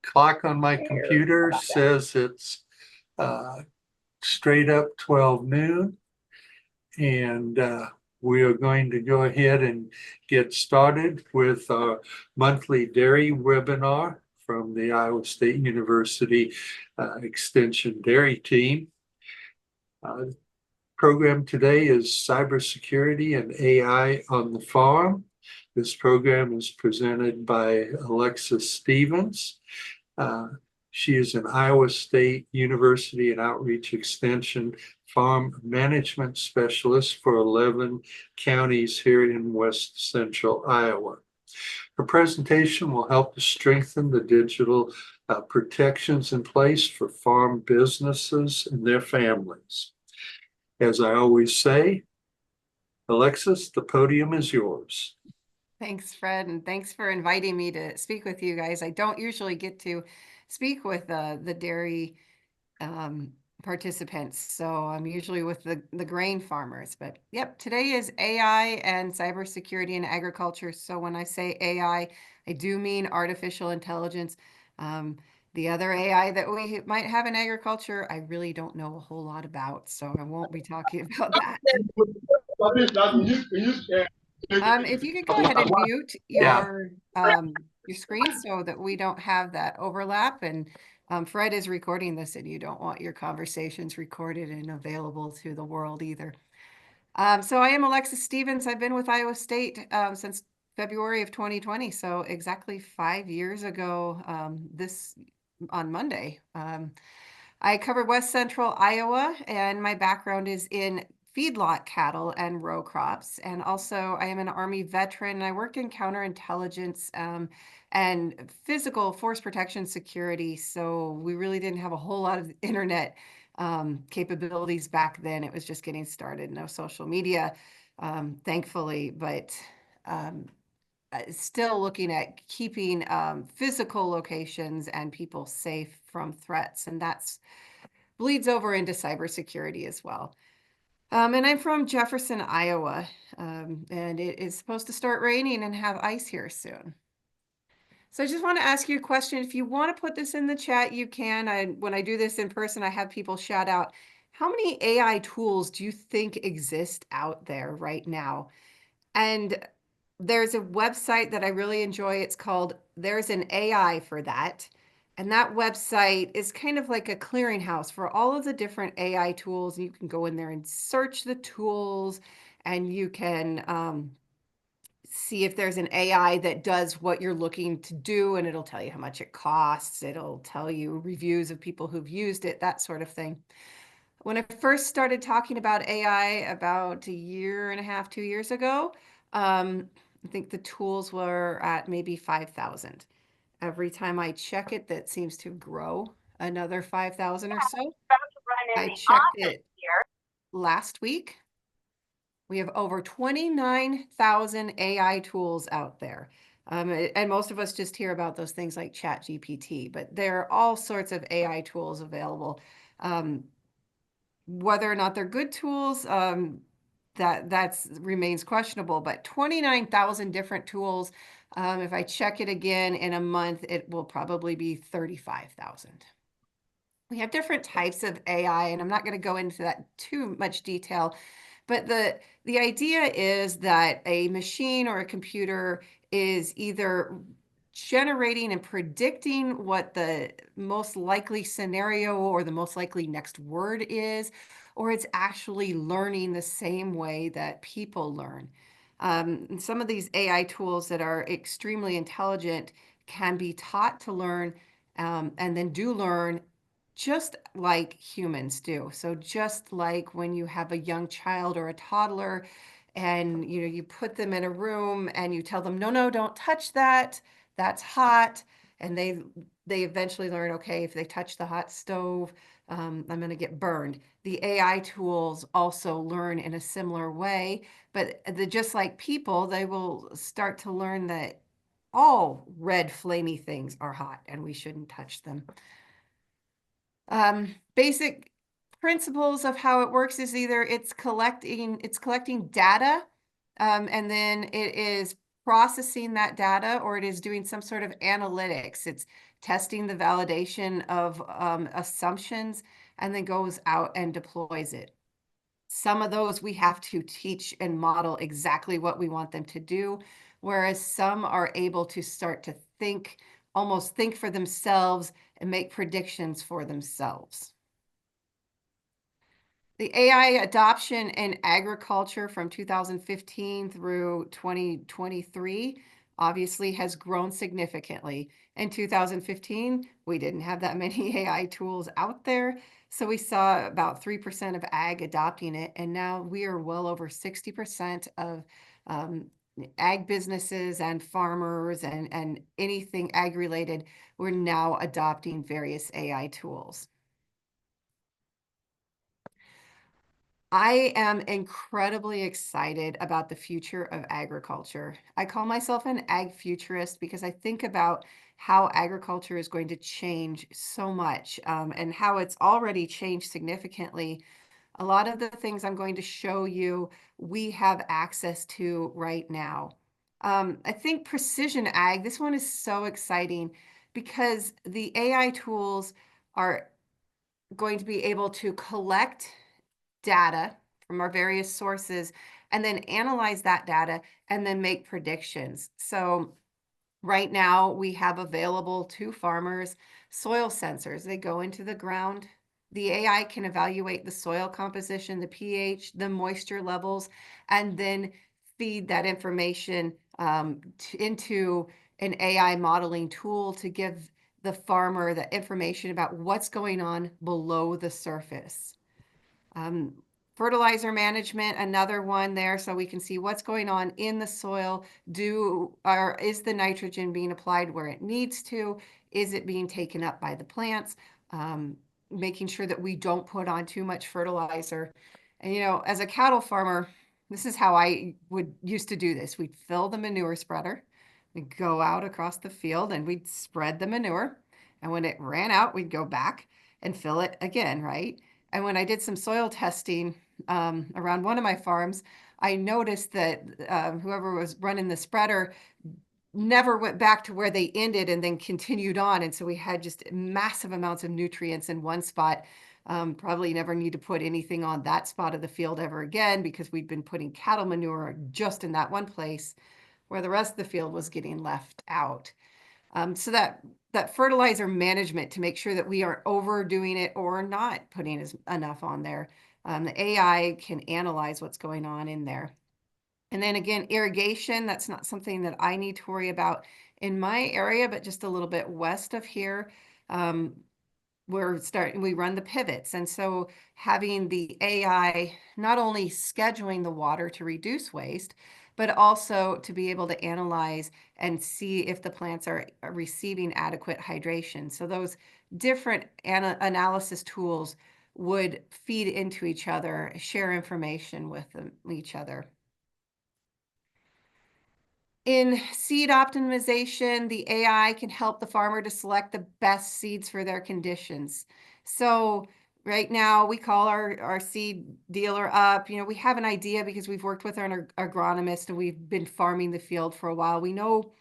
clock on my computer says it's straight up 12 noon. And we are going to go ahead and get started with our monthly dairy webinar from the Iowa State University Extension Dairy Team. Program today is Cybersecurity and AI on the Farm. This program is presented by Alexis Stevens. She is an Iowa State University and Outreach Extension farm management specialist for 11 counties here in West Central Iowa. Her presentation will help to strengthen the digital protections in place for farm businesses and their families. As I always say, Alexis, the podium is yours. Thanks, Fred, and thanks for inviting me to speak with you guys. I don't usually get to speak with the dairy participants, so I'm usually with the grain farmers. But yep, today is AI and cybersecurity in agriculture. So when I say AI, I do mean artificial intelligence. The other AI that we might have in agriculture, I really don't know a whole lot about, so I won't be talking about that. If you could go ahead and mute your screen so that we don't have that overlap. And Fred is recording this, and you don't want your conversations recorded and available to the world either. So I am Alexis Stevens. I've been with Iowa State since February of 2020, so exactly 5 years ago on Monday. I cover West Central Iowa, and my background is in feedlot cattle and row crops. And also I am an Army veteran, and I worked in counterintelligence and physical force protection security. So we really didn't have a whole lot of internet capabilities back then. It was just getting started, no social media, thankfully, but still looking at keeping physical locations and people safe from threats. And that's bleeds over into cybersecurity as well. And I'm from Jefferson, Iowa, and it is supposed to start raining and have ice here soon. So I just want to ask you a question. If you want to put this in the chat, you can. When I do this in person, I have people shout out, how many AI tools do you think exist out there right now? And there's a website that I really enjoy. It's called There's an AI for That. And that website is kind of like a clearinghouse for all of the different AI tools. And you can go in there and search the tools, and you can see if there's an AI that does what you're looking to do, and it'll tell you how much it costs. It'll tell you reviews of people who've used it, that sort of thing. When I first started talking about AI about a year and a half, 2 years ago, I think the tools were at maybe 5,000. Every time I check it, that seems to grow another 5,000 or so. I checked it last week. We have over 29,000 AI tools out there. And most of us just hear about those things like ChatGPT, but there are all sorts of AI tools available. Whether or not they're good tools, that remains questionable, but 29,000 different tools. If I check it again in a month, it will probably be 35,000. We have different types of AI, and I'm not going to go into that too much detail, but the idea is that a machine or a computer is either generating and predicting what the most likely scenario or the most likely next word is, or it's actually learning the same way that people learn. And some of these AI tools that are extremely intelligent can be taught to learn and then do learn just like humans do. So just like when you have a young child or a toddler and you put them in a room and you tell them, no, don't touch that. That's hot. And they eventually learn, okay, if they touch the hot stove, I'm going to get burned. The AI tools also learn in a similar way, but just like people, they will start to learn that all red flamey things are hot and we shouldn't touch them. Basic principles of how it works is either it's collecting data, and then it is processing that data, or it is doing some sort of analytics. It's testing the validation of assumptions, and then goes out and deploys it. Some of those we have to teach and model exactly what we want them to do, whereas some are able to start to think, almost think for themselves and make predictions for themselves. The AI adoption in agriculture from 2015 through 2023 obviously has grown significantly. In 2015, we didn't have that many AI tools out there, so we saw about 3% of ag adopting it, and now we are well over 60% of ag businesses and farmers and anything ag-related, we're now adopting various AI tools. I am incredibly excited about the future of agriculture. I call myself an ag futurist because I think about how agriculture is going to change so much, and how it's already changed significantly. A lot of the things I'm going to show you, we have access to right now. I think precision ag, this one is so exciting because the AI tools are going to be able to collect data from our various sources and then analyze that data and then make predictions. So right now we have available to farmers soil sensors. They go into the ground. The AI can evaluate the soil composition, the pH, the moisture levels, and then feed that information into an AI modeling tool to give the farmer the information about what's going on below the surface. Um, Fertilizer management, another one there, so we can see what's going on in the soil. Is the nitrogen being applied where it needs to? Is it being taken up by the plants? Making sure that we don't put on too much fertilizer. And as a cattle farmer, this is how I would used to do this. We'd fill the manure spreader, we'd go out across the field and we'd spread the manure. And when it ran out, we'd go back and fill it again, right? And when I did some soil testing around one of my farms, I noticed that whoever was running the spreader never went back to where they ended and then continued on. And so we had just massive amounts of nutrients in one spot. Probably never need to put anything on that spot of the field ever again because we'd been putting cattle manure just in that one place where the rest of the field was getting left out. So that fertilizer management to make sure that we aren't overdoing it or not putting enough on there. The AI can analyze what's going on in there. And then again, irrigation, that's not something that I need to worry about in my area, but just a little bit west of here. We run the pivots. And so having the AI not only scheduling the water to reduce waste, but also to be able to analyze and see if the plants are receiving adequate hydration. So those different analysis tools would feed into each other, share information with each other. In seed optimization, the AI can help the farmer to select the best seeds for their conditions. So right now we call our seed dealer up. We have an idea because we've worked with our agronomist and we've been farming the field for a while. We know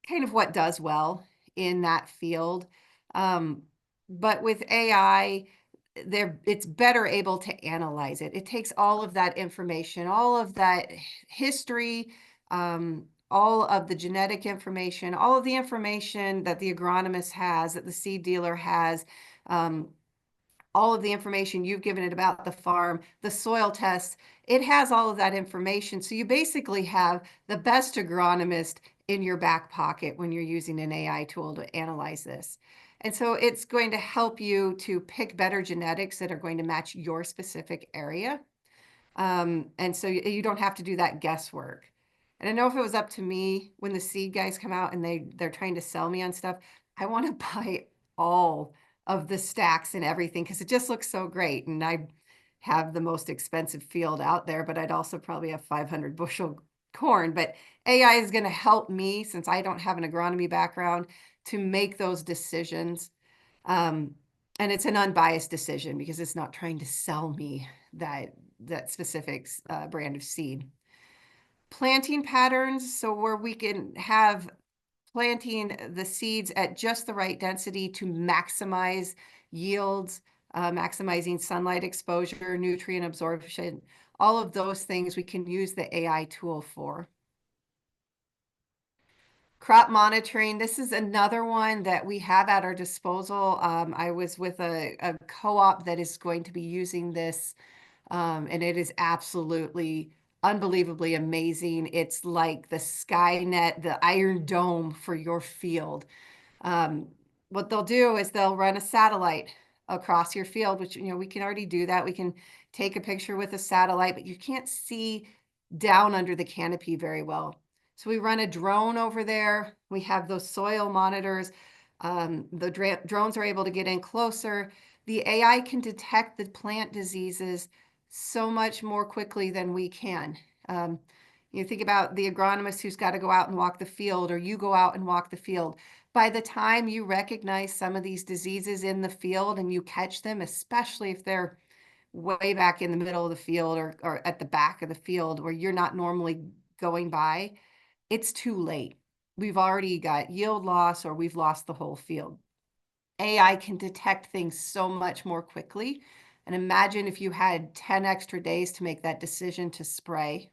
kind of what does well in that field. But with AI, it's better able to analyze it. It takes all of that information, all of that history, all of the genetic information, all of the information that the agronomist has, that the seed dealer has, all of the information you've given it about the farm, the soil tests, it has all of that information. So you basically have the best agronomist in your back pocket when you're using an AI tool to analyze this. And so it's going to help you to pick better genetics that are going to match your specific area. And so you don't have to do that guesswork. And I know if it was up to me, when the seed guys come out and they're trying to sell me on stuff, I want to buy all of the stacks and everything because it just looks so great. And I have the most expensive field out there, but I'd also probably have 500 bushel corn. But AI is going to help me, since I don't have an agronomy background, to make those decisions. And it's an unbiased decision because it's not trying to sell me that specific brand of seed. Planting patterns, so where we can have planting the seeds at just the right density to maximize yields, maximizing sunlight exposure, nutrient absorption, all of those things we can use the AI tool for. Crop monitoring, this is another one that we have at our disposal. I was with a co-op that is going to be using this, and it is absolutely unbelievably amazing. It's like the Skynet, the Iron Dome for your field. Um, what they'll do is they'll run a satellite across your field, which, we can already do that. We can take a picture with a satellite, but you can't see down under the canopy very well. So we run a drone over there. We have those soil monitors. The drones are able to get in closer. The AI can detect the plant diseases so much more quickly than we can. You think about the agronomist who's got to go out and walk the field, or you go out and walk the field. By the time you recognize some of these diseases in the field and you catch them, especially if they're way back in the middle of the field or at the back of the field where you're not normally going by, it's too late. We've already got yield loss or we've lost the whole field. AI can detect things so much more quickly. And imagine if you had 10 extra days to make that decision to spray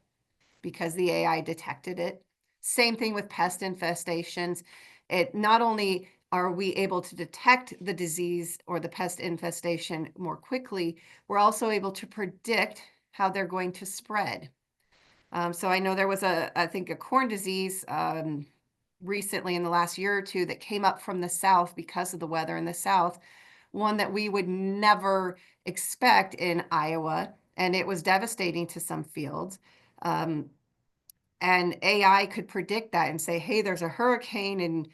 because the AI detected it. Same thing with pest infestations. It not only are we able to detect the disease or the pest infestation more quickly, we're also able to predict how they're going to spread. So I know there was I think a corn disease recently in the last year or two that came up from the south because of the weather in the south, one that we would never expect in Iowa, and it was devastating to some fields. And AI could predict that and say, hey, there's a hurricane in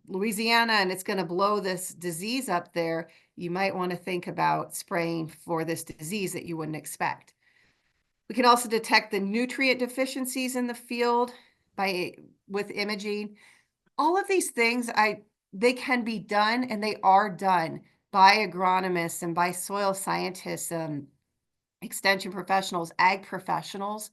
Louisiana and it's going to blow this disease up there. You might want to think about spraying for this disease that you wouldn't expect. We can also detect the nutrient deficiencies in the field with imaging. All of these things, they can be done, and they are done by agronomists and by soil scientists, extension professionals, ag professionals,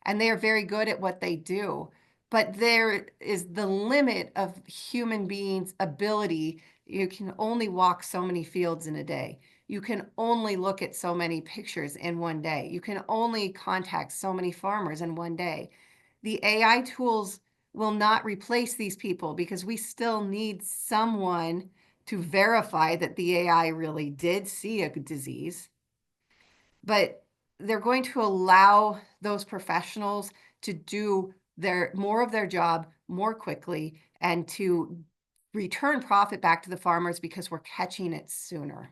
and they are very good at what they do. But there is the limit of human beings' ability. You can only walk so many fields in a day. You can only look at so many pictures in one day. You can only contact so many farmers in one day. The AI tools will not replace these people because we still need someone to verify that the AI really did see a disease. But they're going to allow those professionals to do more of their job more quickly and to return profit back to the farmers because we're catching it sooner.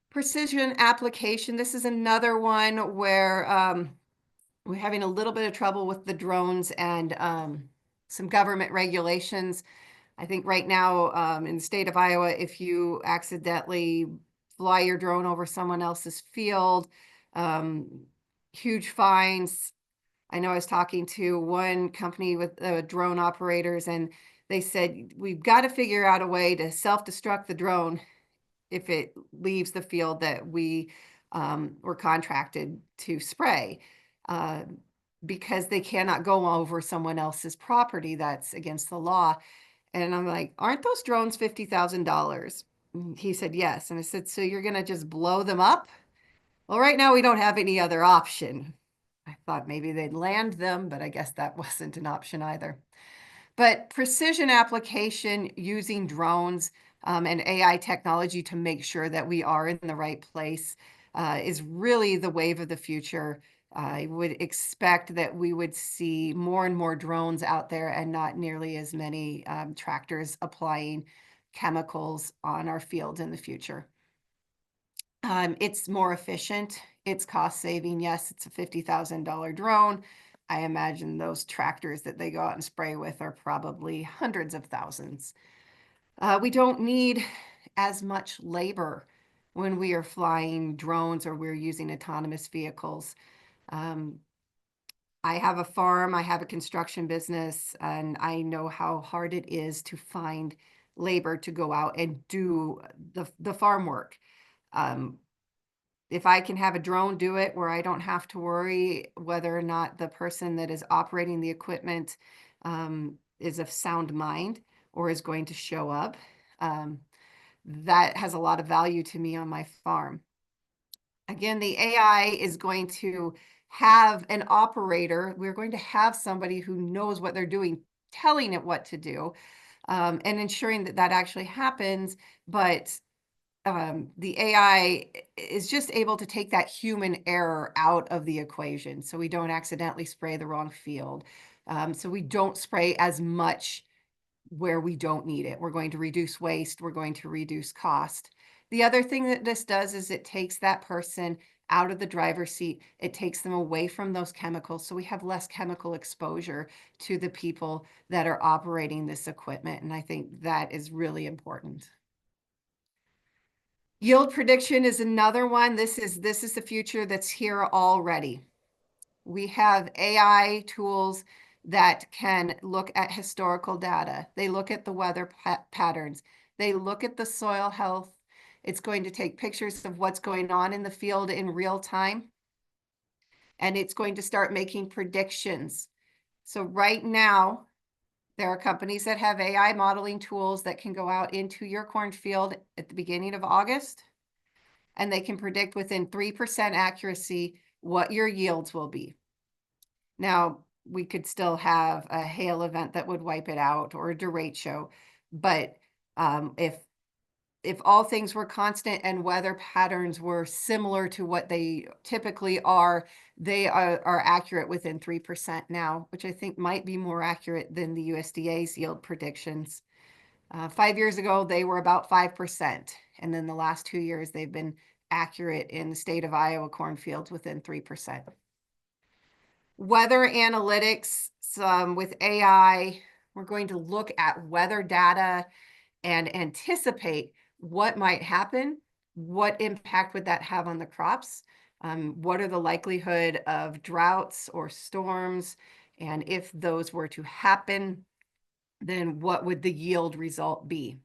Precision application. This is another one where we're having a little bit of trouble with the drones and some government regulations. I think right now in the state of Iowa, if you accidentally fly your drone over someone else's field, huge fines. I know I was talking to one company with drone operators, and they said, we've got to figure out a way to self-destruct the drone if it leaves the field that we were contracted to spray. Because they cannot go over someone else's property. That's against the law. And I'm like, aren't those drones $50,000? He said, yes. And I said, so you're going to just blow them up? Well, right now we don't have any other option. I thought maybe they'd land them, but I guess that wasn't an option either. But precision application using drones and AI technology to make sure that we are in the right place is really the wave of the future. I would expect that we would see more and more drones out there and not nearly as many tractors applying chemicals on our fields in the future. It's more efficient. It's cost saving. Yes, it's a $50,000 drone. I imagine those tractors that they go out and spray with are probably hundreds of thousands. We don't need as much labor when we are flying drones or we're using autonomous vehicles. I have a farm, I have a construction business, and I know how hard it is to find labor to go out and do the farm work. if I can have a drone do it where I don't have to worry whether or not the person that is operating the equipment is of sound mind or is going to show up, that has a lot of value to me on my farm. Again, the AI is going to have an operator. We're going to have somebody who knows what they're doing, telling it what to do, and ensuring that that actually happens. But the AI is just able to take that human error out of the equation, so we don't accidentally spray the wrong field. So we don't spray as much where we don't need it. We're going to reduce waste. We're going to reduce cost. The other thing that this does is it takes that person out of the driver's seat. It takes them away from those chemicals. So we have less chemical exposure to the people that are operating this equipment. And I think that is really important. Yield prediction is another one. This is the future that's here already. We have AI tools that can look at historical data. They look at the weather patterns. They look at the soil health. It's going to take pictures of what's going on in the field in real time. And it's going to start making predictions. So right now, there are companies that have AI modeling tools that can go out into your cornfield at the beginning of August, and they can predict within 3% accuracy what your yields will be. Now, we could still have a hail event that would wipe it out or a derecho, but if all things were constant and weather patterns were similar to what they typically are, they are accurate within 3% now, which I think might be more accurate than the USDA's yield predictions. 5 years ago, they were about 5%. And then the last 2 years, they've been accurate in the state of Iowa cornfields within 3%. Weather analytics, with AI, we're going to look at weather data and anticipate what might happen. What impact would that have on the crops? What are the likelihood of droughts or storms? And if those were to happen, then what would the yield result be?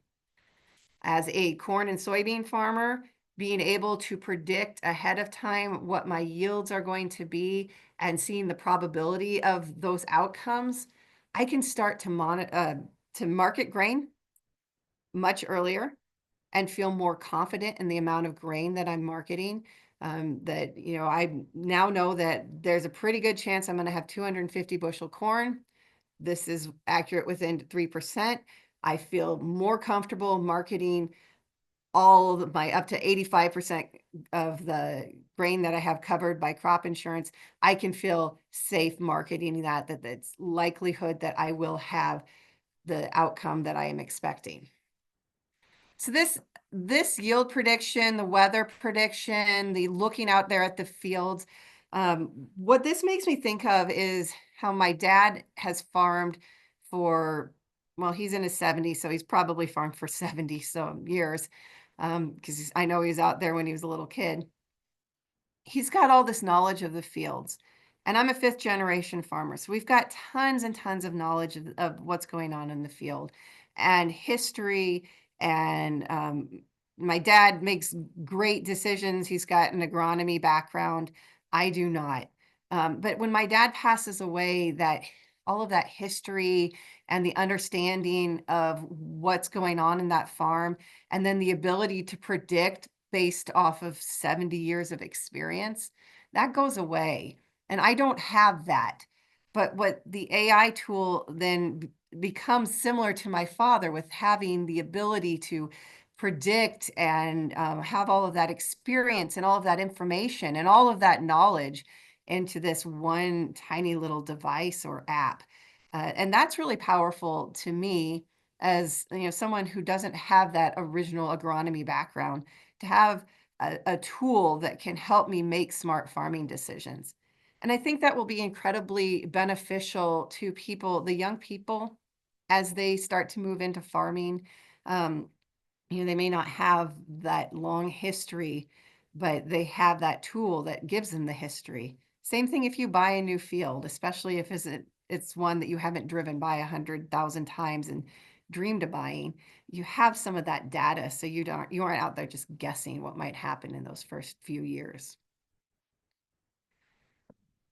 As a corn and soybean farmer, being able to predict ahead of time what my yields are going to be and seeing the probability of those outcomes, I can start to market grain much earlier and feel more confident in the amount of grain that I'm marketing. That, you know, I now know that there's a pretty good chance I'm going to have 250 bushel corn. This is accurate within 3%. I feel more comfortable marketing all of my up to 85% of the grain that I have covered by crop insurance. I can feel safe marketing that's likelihood that I will have the outcome that I am expecting. So this yield prediction, the weather prediction, the looking out there at the fields, what this makes me think of is how my dad has farmed for, well, he's in his 70s, so he's probably farmed for 70 some years, because I know he was out there when he was a little kid. He's got all this knowledge of the fields. And I'm a fifth generation farmer. So we've got tons and tons of knowledge of what's going on in the field and history. And my dad makes great decisions. He's got an agronomy background. I do not. But when my dad passes away, that all of that history and the understanding of what's going on in that farm, and then the ability to predict based off of 70 years of experience, that goes away. And I don't have that. But what the AI tool then becomes similar to my father with having the ability to predict and have all of that experience and all of that information and all of that knowledge into this one tiny little device or app. And that's really powerful to me as, you know, someone who doesn't have that original agronomy background, to have a tool that can help me make smart farming decisions. And I think that will be incredibly beneficial to people, the young people, as they start to move into farming. You know, they may not have that long history, but they have that tool that gives them the history. Same thing if you buy a new field, especially if it's one that you haven't driven by 100,000 times and dreamed of buying, you have some of that data, so you aren't out there just guessing what might happen in those first few years.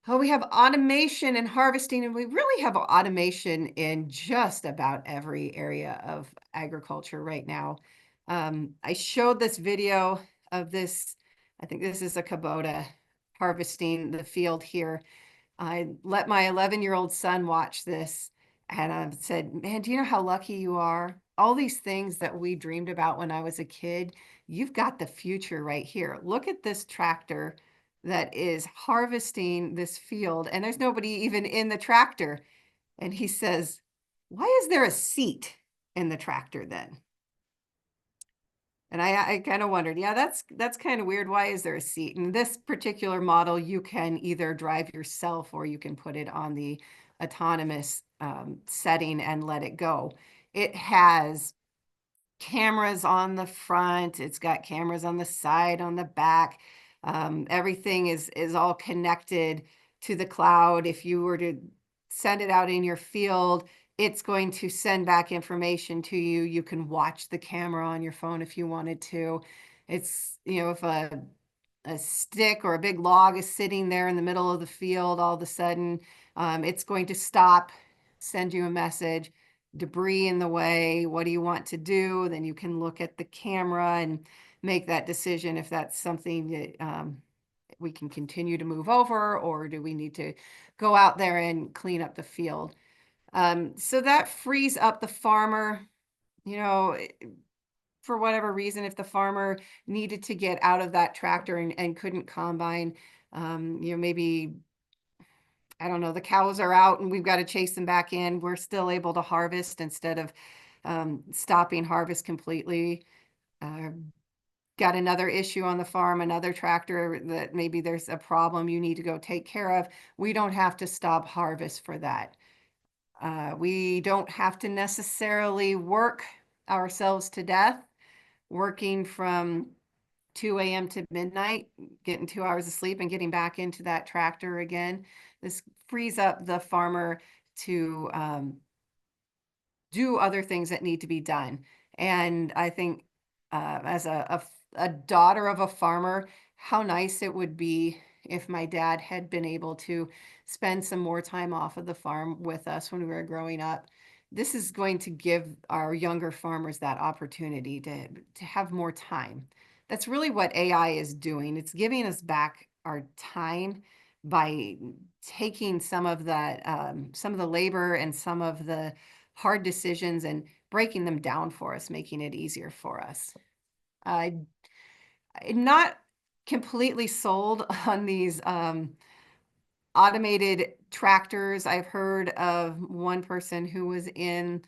Oh, we have automation and harvesting, and we really have automation in just about every area of agriculture right now. I showed this video of this, I think this is a Kubota harvesting the field here. I let my 11-year-old son watch this, and I said, "Man, do you know how lucky you are? All these things that we dreamed about when I was a kid, you've got the future right here. Look at this tractor that is harvesting this field, and there's nobody even in the tractor." And he says, "Why is there a seat in the tractor then?" And I kind of wondered, yeah, that's kind of weird. Why is there a seat? In this particular model, you can either drive yourself or you can put it on the autonomous setting and let it go. It has cameras on the front. It's got cameras on the side, on the back. Everything is all connected to the cloud. If you were to send it out in your field, it's going to send back information to you. You can watch the camera on your phone if you wanted to. It's, if a stick or a big log is sitting there in the middle of the field, all of a sudden, it's going to stop, send you a message, debris in the way, what do you want to do? Then you can look at the camera and make that decision if that's something that we can continue to move over, or do we need to go out there and clean up the field? So that frees up the farmer, you know, for whatever reason, if the farmer needed to get out of that tractor and couldn't combine, maybe, I don't know, the cows are out and we've got to chase them back in, we're still able to harvest instead of stopping harvest completely. Uh, got another issue on the farm, another tractor that maybe there's a problem you need to go take care of. We don't have to stop harvest for that. We don't have to necessarily work ourselves to death, working from 2 a.m. to midnight, getting 2 hours of sleep and getting back into that tractor again. This frees up the farmer to do other things that need to be done. And I think as a daughter of a farmer, how nice it would be if my dad had been able to spend some more time off of the farm with us when we were growing up. This is going to give our younger farmers that opportunity to have more time. That's really what AI is doing. It's giving us back our time by taking some of some of the labor and some of the hard decisions and breaking them down for us, making it easier for us. I'm not completely sold on these automated tractors. I've heard of one person who was in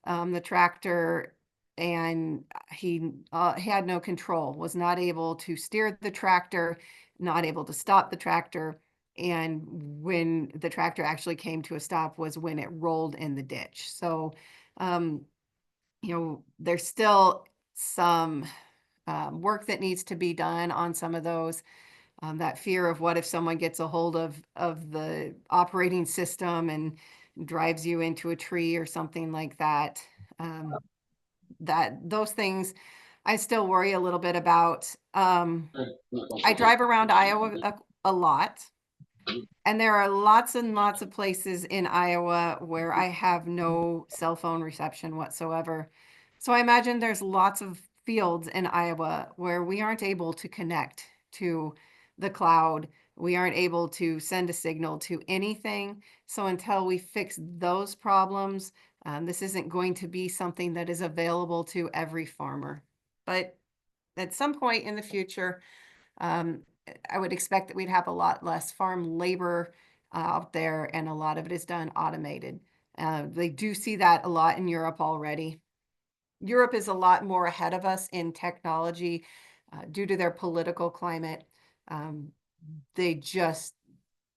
the tractor and he had no control, was not able to steer the tractor, not able to stop the tractor. And when the tractor actually came to a stop was when it rolled in the ditch. So, there's still some work that needs to be done on some of those. That fear of what if someone gets a hold of the operating system and drives you into a tree or something like that. That those things I still worry a little bit about. I drive around Iowa a lot. And there are lots and lots of places in Iowa where I have no cell phone reception whatsoever. So I imagine there's lots of fields in Iowa where we aren't able to connect to the cloud. We aren't able to send a signal to anything. So until we fix those problems, this isn't going to be something that is available to every farmer. But at some point in the future, um, I would expect that we'd have a lot less farm labor out there, and a lot of it is done automated. They do see that a lot in Europe already. Europe is a lot more ahead of us in technology due to their political climate. Um, they just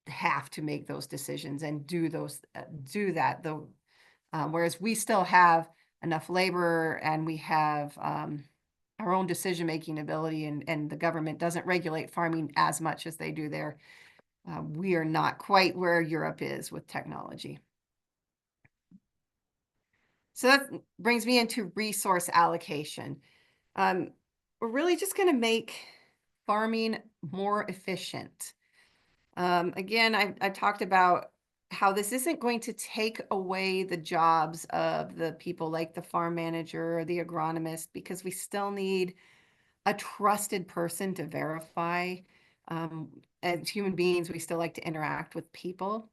have to make those decisions and do that. Though, whereas we still have enough labor and we have our own decision-making ability, and the government doesn't regulate farming as much as they do there. We are not quite where Europe is with technology. So that brings me into resource allocation. Um, we're really just going to make farming more efficient. Again, I've talked about how this isn't going to take away the jobs of the people like the farm manager or the agronomist, because we still need a trusted person to verify. Um, as human beings, we still like to interact with people,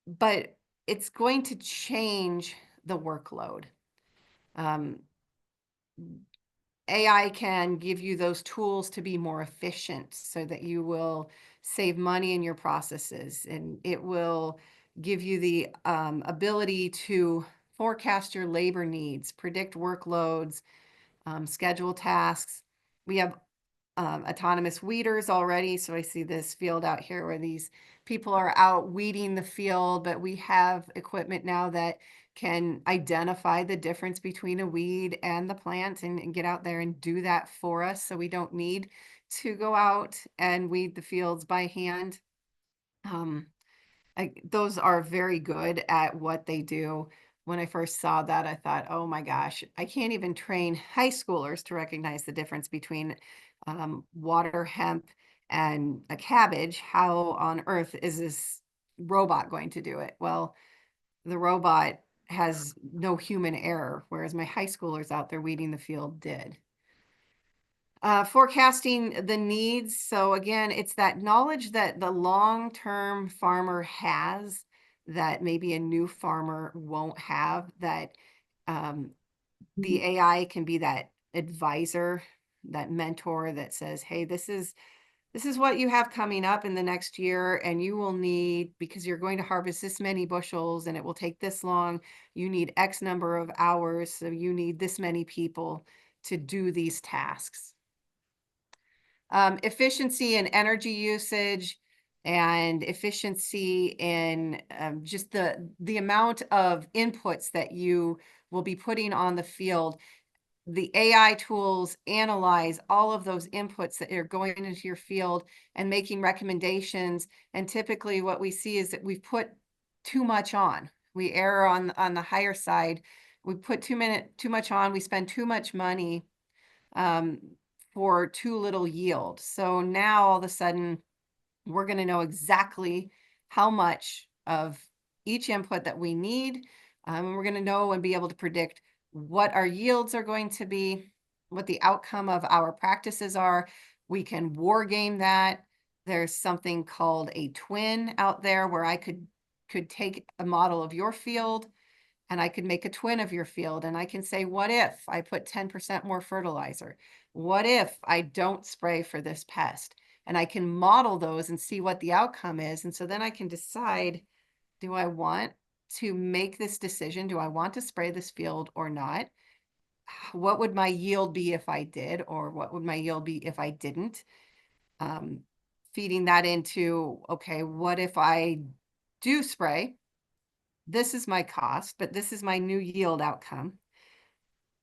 but it's going to change the workload. Um, AI can give you those tools to be more efficient so that you will save money in your processes, and it will give you the ability to forecast your labor needs, predict workloads, schedule tasks. We have autonomous weeders already. So I see this field out here where these people are out weeding the field, but we have equipment now that can identify the difference between a weed and the plant, and get out there and do that for us. So we don't need to go out and weed the fields by hand. Um, those are very good at what they do. When I first saw that, I thought, oh my gosh, I can't even train high schoolers to recognize the difference between water hemp and a cabbage. How on earth is this robot going to do it? Well, the robot has no human error, whereas my high schoolers out there weeding the field did. Forecasting the needs. So again, it's that knowledge that the long-term farmer has that maybe a new farmer won't have, that um, the AI can be that advisor, that mentor that says, hey, this is what you have coming up in the next year, and you will need, because you're going to harvest this many bushels and it will take this long, you need X number of hours, so you need this many people to do these tasks. Efficiency in energy usage and efficiency in just the amount of inputs that you will be putting on the field. The AI tools analyze all of those inputs that are going into your field and making recommendations. And typically what we see is that we've put too much on. We err on the higher side. We put too much on. We spend too much money um, for too little yield. So now all of a sudden, we're going to know exactly how much of each input that we need. We're going to know and be able to predict what our yields are going to be, what the outcome of our practices are. We can war game that. There's something called a twin out there where I could take a model of your field and I could make a twin of your field, and I can say, what if I put 10% more fertilizer? What if I don't spray for this pest? And I can model those and see what the outcome is. And so then I can decide, do I want to make this decision? Do I want to spray this field or not? What would my yield be if I did, or what would my yield be if I didn't? Um, Feeding that into, okay, what if I do spray? This is my cost, but this is my new yield outcome.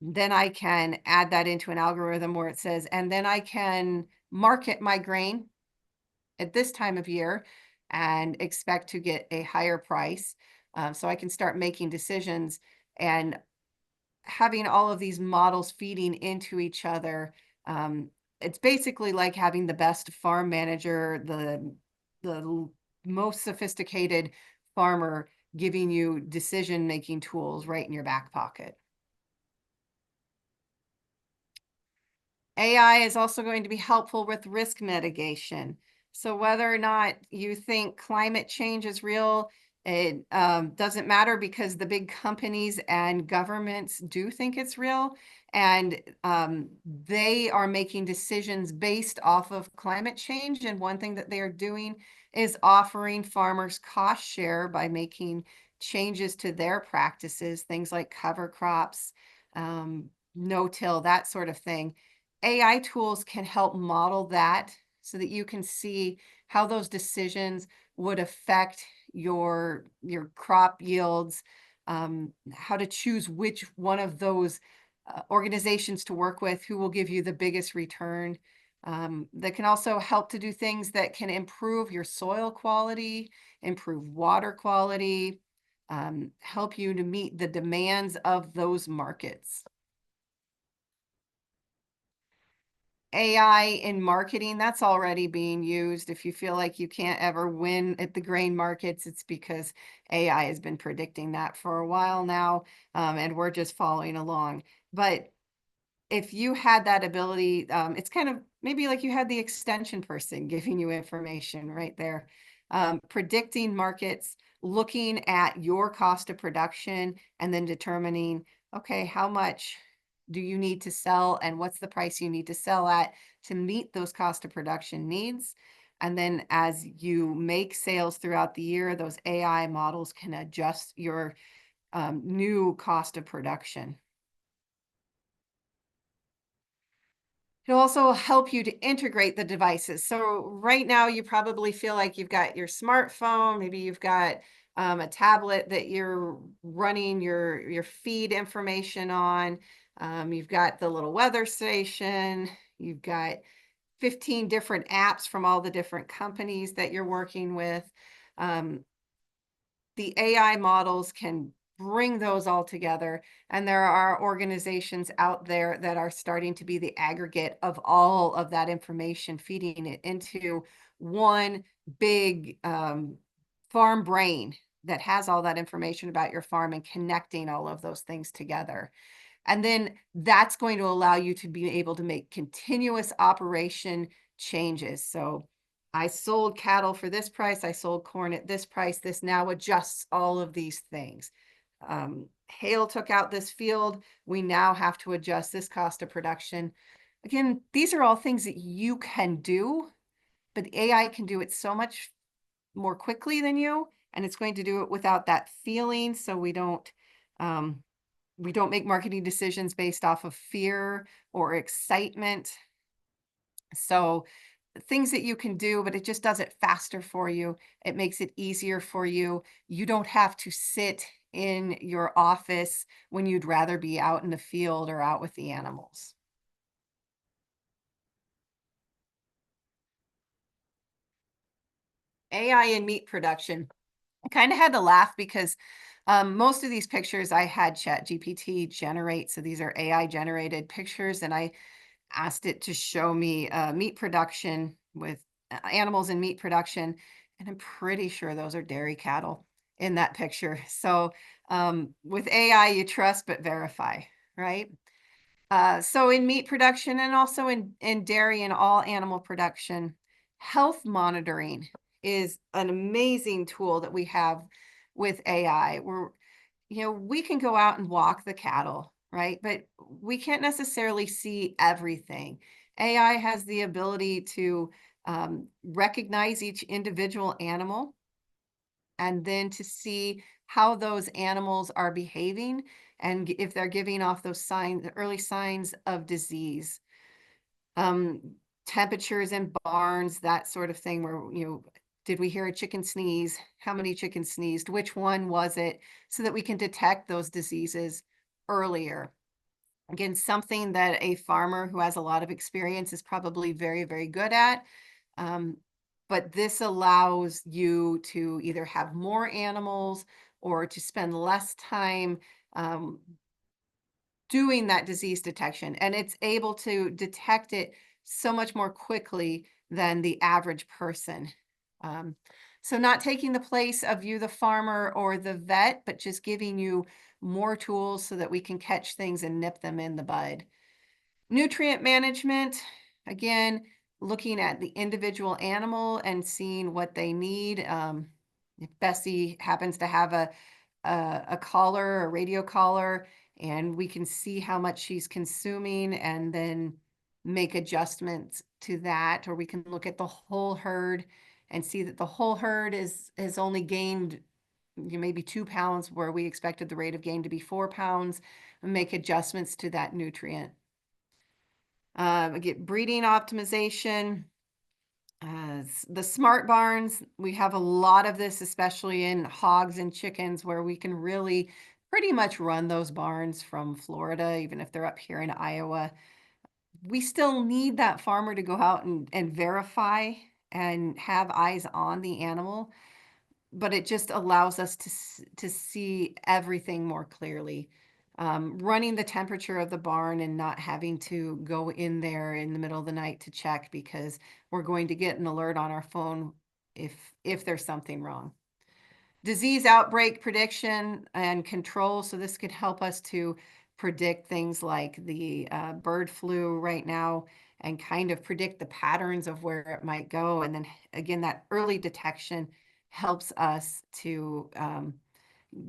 Then I can add that into an algorithm where it says, and then I can market my grain at this time of year and expect to get a higher price. So I can start making decisions, and having all of these models feeding into each other. It's basically like having the best farm manager, the most sophisticated farmer giving you decision-making tools right in your back pocket. AI is also going to be helpful with risk mitigation. So whether or not you think climate change is real, it doesn't matter, because the big companies and governments do think it's real, and they are making decisions based off of climate change. And one thing that they are doing is offering farmers cost share by making changes to their practices, things like cover crops, no-till, that sort of thing. AI tools can help model that so that you can see how those decisions would affect your crop yields, how to choose which one of those organizations to work with, who will give you the biggest return. That can also help to do things that can improve your soil quality, improve water quality, help you to meet the demands of those markets. AI in marketing, that's already being used. If you feel like you can't ever win at the grain markets, it's because AI has been predicting that for a while now, and we're just following along. But if you had that ability, it's kind of maybe like you had the extension person giving you information right there, predicting markets, looking at your cost of production, and then determining, okay, how much do you need to sell and what's the price you need to sell at to meet those cost of production needs. And then as you make sales throughout the year, those AI models can adjust your new cost of production. It'll also help you to integrate the devices. So right now you probably feel like you've got your smartphone, maybe you've got a tablet that you're running your feed information on. You've got the little weather station. You've got 15 different apps from all the different companies that you're working with. Um, the AI models can bring those all together. And there are organizations out there that are starting to be the aggregate of all of that information, feeding it into one big farm brain that has all that information about your farm and connecting all of those things together. And then that's going to allow you to be able to make continuous operation changes. So I sold cattle for this price. I sold corn at this price. This now adjusts all of these things. Hail took out this field. We now have to adjust this cost of production. Again, these are all things that you can do, but the AI can do it so much more quickly than you, and it's going to do it without that feeling. So we don't make marketing decisions based off of fear or excitement. So things that you can do, but it just does it faster for you. It makes it easier for you. You don't have to sit in your office when you'd rather be out in the field or out with the animals. AI in meat production. I kind of had to laugh because most of these pictures I had ChatGPT generate. So these are AI generated pictures, and I asked it to show me meat production with animals in meat production. And I'm pretty sure those are dairy cattle in that picture. So with AI, you trust but verify, right? So in meat production and also in dairy and all animal production, health monitoring is an amazing tool that we have with AI. We can go out and walk the cattle, right? But we can't necessarily see everything. AI has the ability to recognize each individual animal and then to see how those animals are behaving and if they're giving off those signs, early signs of disease. Um, Temperatures in barns, that sort of thing, where, did we hear a chicken sneeze? How many chickens sneezed? Which one was it? So that we can detect those diseases earlier. Again, something that a farmer who has a lot of experience is probably very, very good at. But this allows you to either have more animals or to spend less time doing that disease detection. And it's able to detect it so much more quickly than the average person. Um, so not taking the place of you, the farmer or the vet, but just giving you more tools so that we can catch things and nip them in the bud. Nutrient management, again, looking at the individual animal and seeing what they need. If Bessie happens to have a collar, a radio collar, and we can see how much she's consuming and then make adjustments to that, or we can look at the whole herd and see that the whole herd has only gained maybe 2 pounds where we expected the rate of gain to be 4 pounds, and make adjustments to that nutrient. Get breeding optimization. The smart barns, we have a lot of this, especially in hogs and chickens, where we can really pretty much run those barns from Florida, even if they're up here in Iowa. We still need that farmer to go out and verify and have eyes on the animal. but it just allows us to see everything more clearly. Running the temperature of the barn and not having to go in there in the middle of the night to check because we're going to get an alert on our phone if there's something wrong. Disease outbreak prediction and control. So this could help us to predict things like the bird flu right now and kind of predict the patterns of where it might go. And then again, that early detection helps us to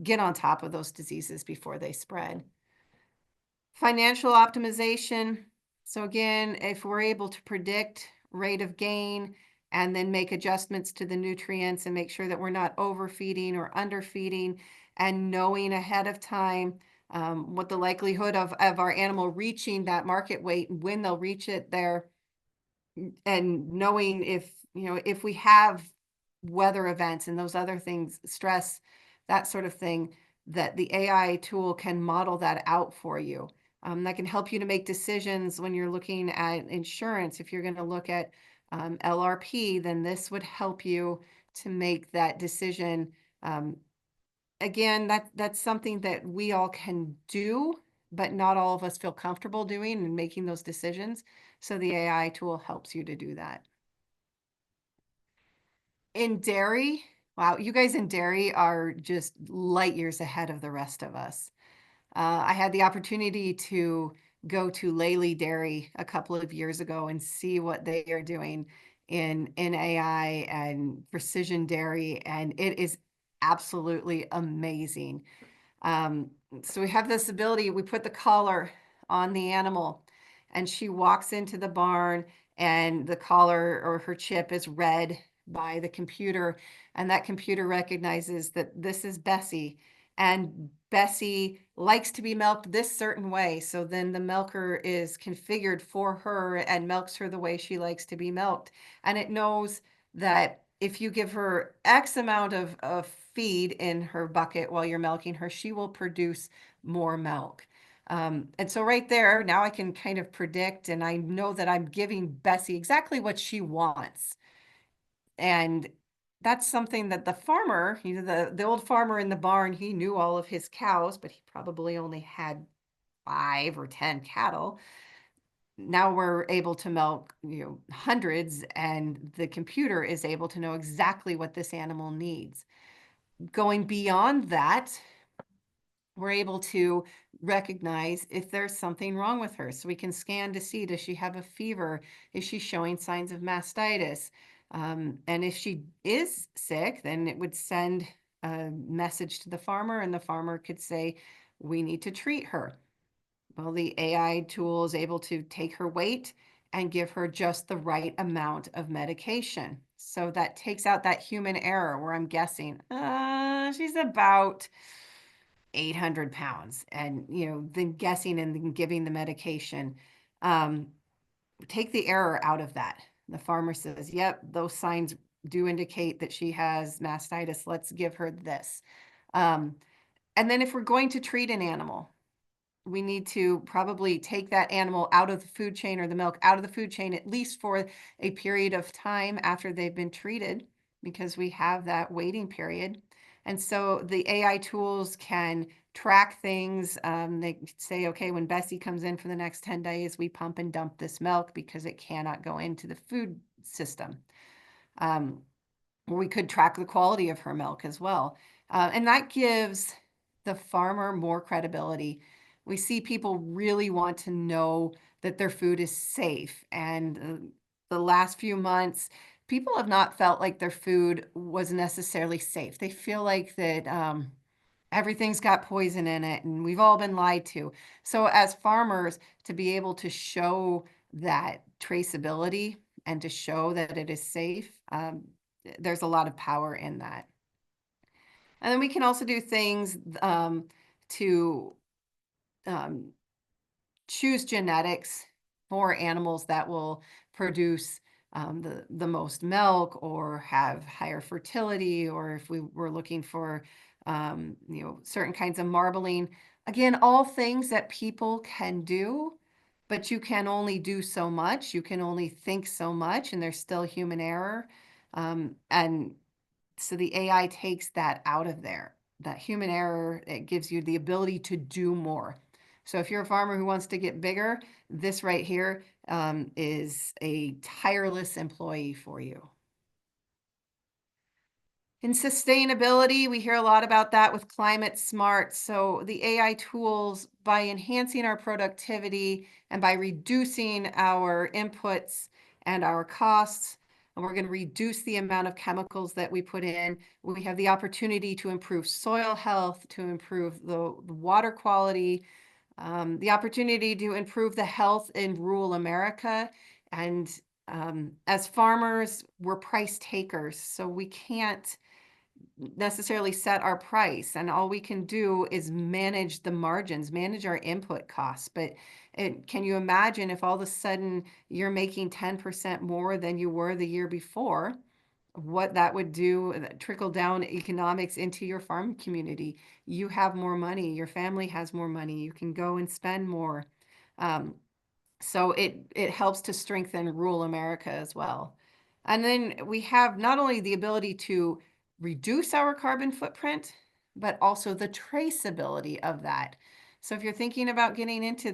get on top of those diseases before they spread. Financial optimization. So again, if we're able to predict rate of gain and then make adjustments to the nutrients and make sure that we're not overfeeding or underfeeding, and knowing ahead of time what the likelihood of our animal reaching that market weight, when they'll reach it there, and knowing if we have weather events and those other things, stress, that sort of thing, that the AI tool can model that out for you. That can help you to make decisions when you're looking at insurance. If you're going to look at LRP, then this would help you to make that decision. Again, that's something that we all can do, but not all of us feel comfortable doing and making those decisions. So the AI tool helps you to do that. In dairy, wow, you guys in dairy are just light years ahead of the rest of us. I had the opportunity to go to Lely Dairy a couple of years ago and see what they are doing in AI and precision dairy, and it is absolutely amazing. Um, so we have this ability, we put the collar on the animal and she walks into the barn and the collar or her chip is read by the computer, and that computer recognizes that this is Bessie and Bessie likes to be milked this certain way. So then the milker is configured for her and milks her the way she likes to be milked. And it knows that if you give her X amount of feed in her bucket while you're milking her, she will produce more milk. And so right there, now I can kind of predict, and I know that I'm giving Bessie exactly what she wants. And that's something that the farmer, the old farmer in the barn, he knew all of his cows, but he probably only had 5 or 10 cattle. Now we're able to milk, hundreds, and the computer is able to know exactly what this animal needs. Going beyond that, we're able to recognize if there's something wrong with her. So we can scan to see, does she have a fever? Is she showing signs of mastitis? And if she is sick, then it would send a message to the farmer, and the farmer could say, we need to treat her. Well, the AI tool is able to take her weight and give her just the right amount of medication. So that takes out that human error where I'm guessing, she's about 800 pounds, and then guessing and then giving the medication. Take the error out of that. The farmer says, yep, those signs do indicate that she has mastitis. Let's give her this. And then if we're going to treat an animal, we need to probably take that animal out of the food chain, or the milk out of the food chain, at least for a period of time after they've been treated, because we have that waiting period. And so the AI tools can track things. They say, okay, when Bessie comes in for the next 10 days, we pump and dump this milk because it cannot go into the food system. We could track the quality of her milk as well. And that gives the farmer more credibility. We see people really want to know that their food is safe. And the last few months, people have not felt like their food was necessarily safe. They feel like that everything's got poison in it and we've all been lied to. So as farmers, to be able to show that traceability and to show that it is safe, there's a lot of power in that. And then we can also do things to um, choose genetics for animals that will produce the most milk or have higher fertility, or if we were looking for certain kinds of marbling. Again, all things that people can do, but you can only do so much. You can only think so much, and there's still human error. And So the AI takes that out of there. That human error, it gives you the ability to do more. So if you're a farmer who wants to get bigger, this right here is a tireless employee for you. In sustainability, we hear a lot about that with climate smart. So the AI tools, by enhancing our productivity and by reducing our inputs and our costs, and we're going to reduce the amount of chemicals that we put in. We have the opportunity to improve soil health, to improve the water quality, the opportunity to improve the health in rural America. And as farmers, we're price takers, so we can't necessarily set our price, and all we can do is manage the margins, manage our input costs. But can you imagine if all of a sudden you're making 10% more than you were the year before, what that would do, trickle down economics into your farm community? You have more money, your family has more money, you can go and spend more. So it helps to strengthen rural America as well. And then we have not only the ability to reduce our carbon footprint, but also the traceability of that. So if you're thinking about getting into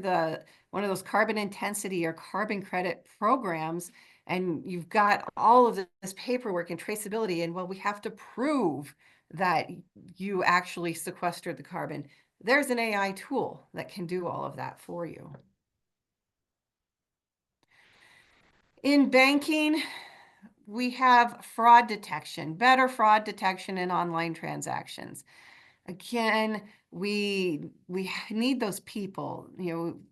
one of those carbon intensity or carbon credit programs, and you've got all of this paperwork and traceability, and well, we have to prove that you actually sequestered the carbon. There's an AI tool that can do all of that for you. In banking, we have fraud detection, better fraud detection in online transactions. Again, we need those people,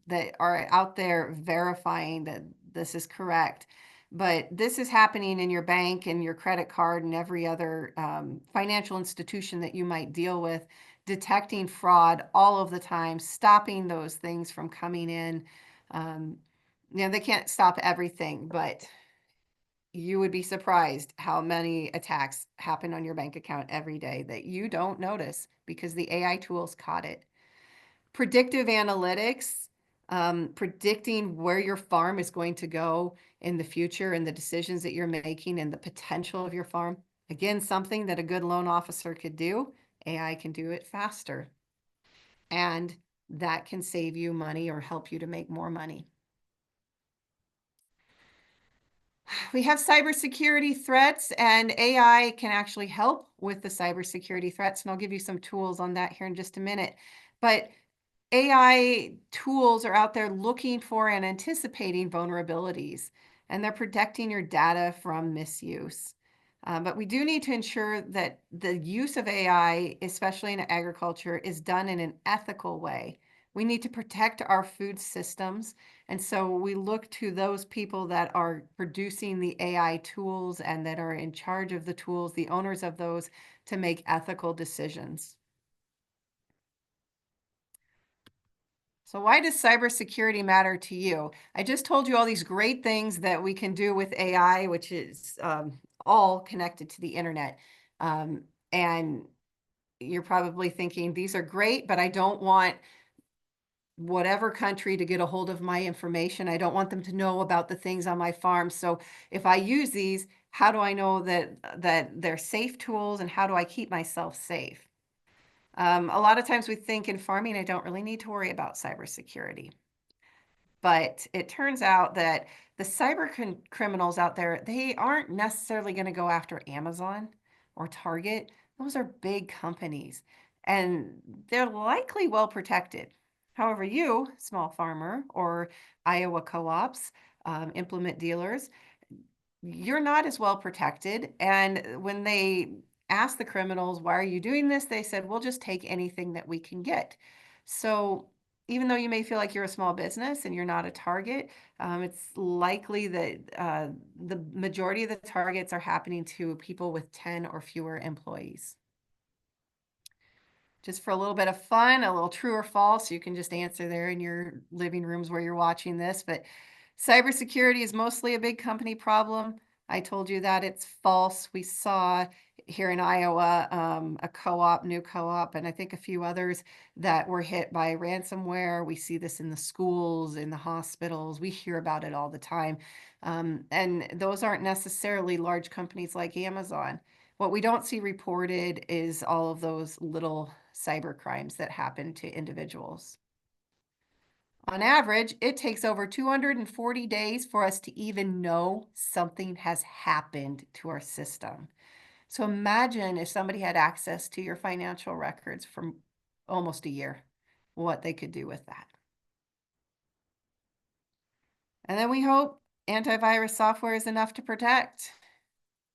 that are out there verifying that this is correct. But this is happening in your bank and your credit card and every other financial institution that you might deal with, detecting fraud all of the time, stopping those things from coming in. Um, they can't stop everything, but you would be surprised how many attacks happen on your bank account every day that you don't notice because the AI tools caught it. Predictive analytics, predicting where your farm is going to go in the future and the decisions that you're making and the potential of your farm. Again, something that a good loan officer could do, AI can do it faster. And that can save you money or help you to make more money. We have cybersecurity threats, and AI can actually help with the cybersecurity threats. And I'll give you some tools on that here in just a minute. But AI tools are out there looking for and anticipating vulnerabilities, and they're protecting your data from misuse. But we do need to ensure that the use of AI, especially in agriculture, is done in an ethical way. We need to protect our food systems. And so we look to those people that are producing the AI tools and that are in charge of the tools, the owners of those, to make ethical decisions. So why does cybersecurity matter to you? I just told you all these great things that we can do with AI, which is all connected to the internet. And you're probably thinking, these are great, but I don't want whatever country to get a hold of my information. I don't want them to know about the things on my farm. So if I use these, how do I know that they're safe tools, and how do I keep myself safe? A lot of times we think in farming, I don't really need to worry about cybersecurity. But it turns out that the criminals out there, they aren't necessarily going to go after Amazon or Target. Those are big companies, and they're likely well protected. However, you, small farmer or Iowa co-ops, implement dealers, you're not as well protected. And when they asked the criminals, why are you doing this? They said, we'll just take anything that we can get. So even though you may feel like you're a small business and you're not a target, it's likely that the majority of the targets are happening to people with 10 or fewer employees. Just for a little bit of fun, a little true or false, you can just answer there in your living rooms where you're watching this. But cybersecurity is mostly a big company problem. I told you that it's false. We saw here in Iowa a co-op, new co-op, and I think a few others that were hit by ransomware. We see this in the schools, in the hospitals. We hear about it all the time. And those aren't necessarily large companies like Amazon. What we don't see reported is all of those little cyber crimes that happen to individuals. On average, it takes over 240 days for us to even know something has happened to our system. So imagine if somebody had access to your financial records from almost a year, what they could do with that. And then we hope antivirus software is enough to protect,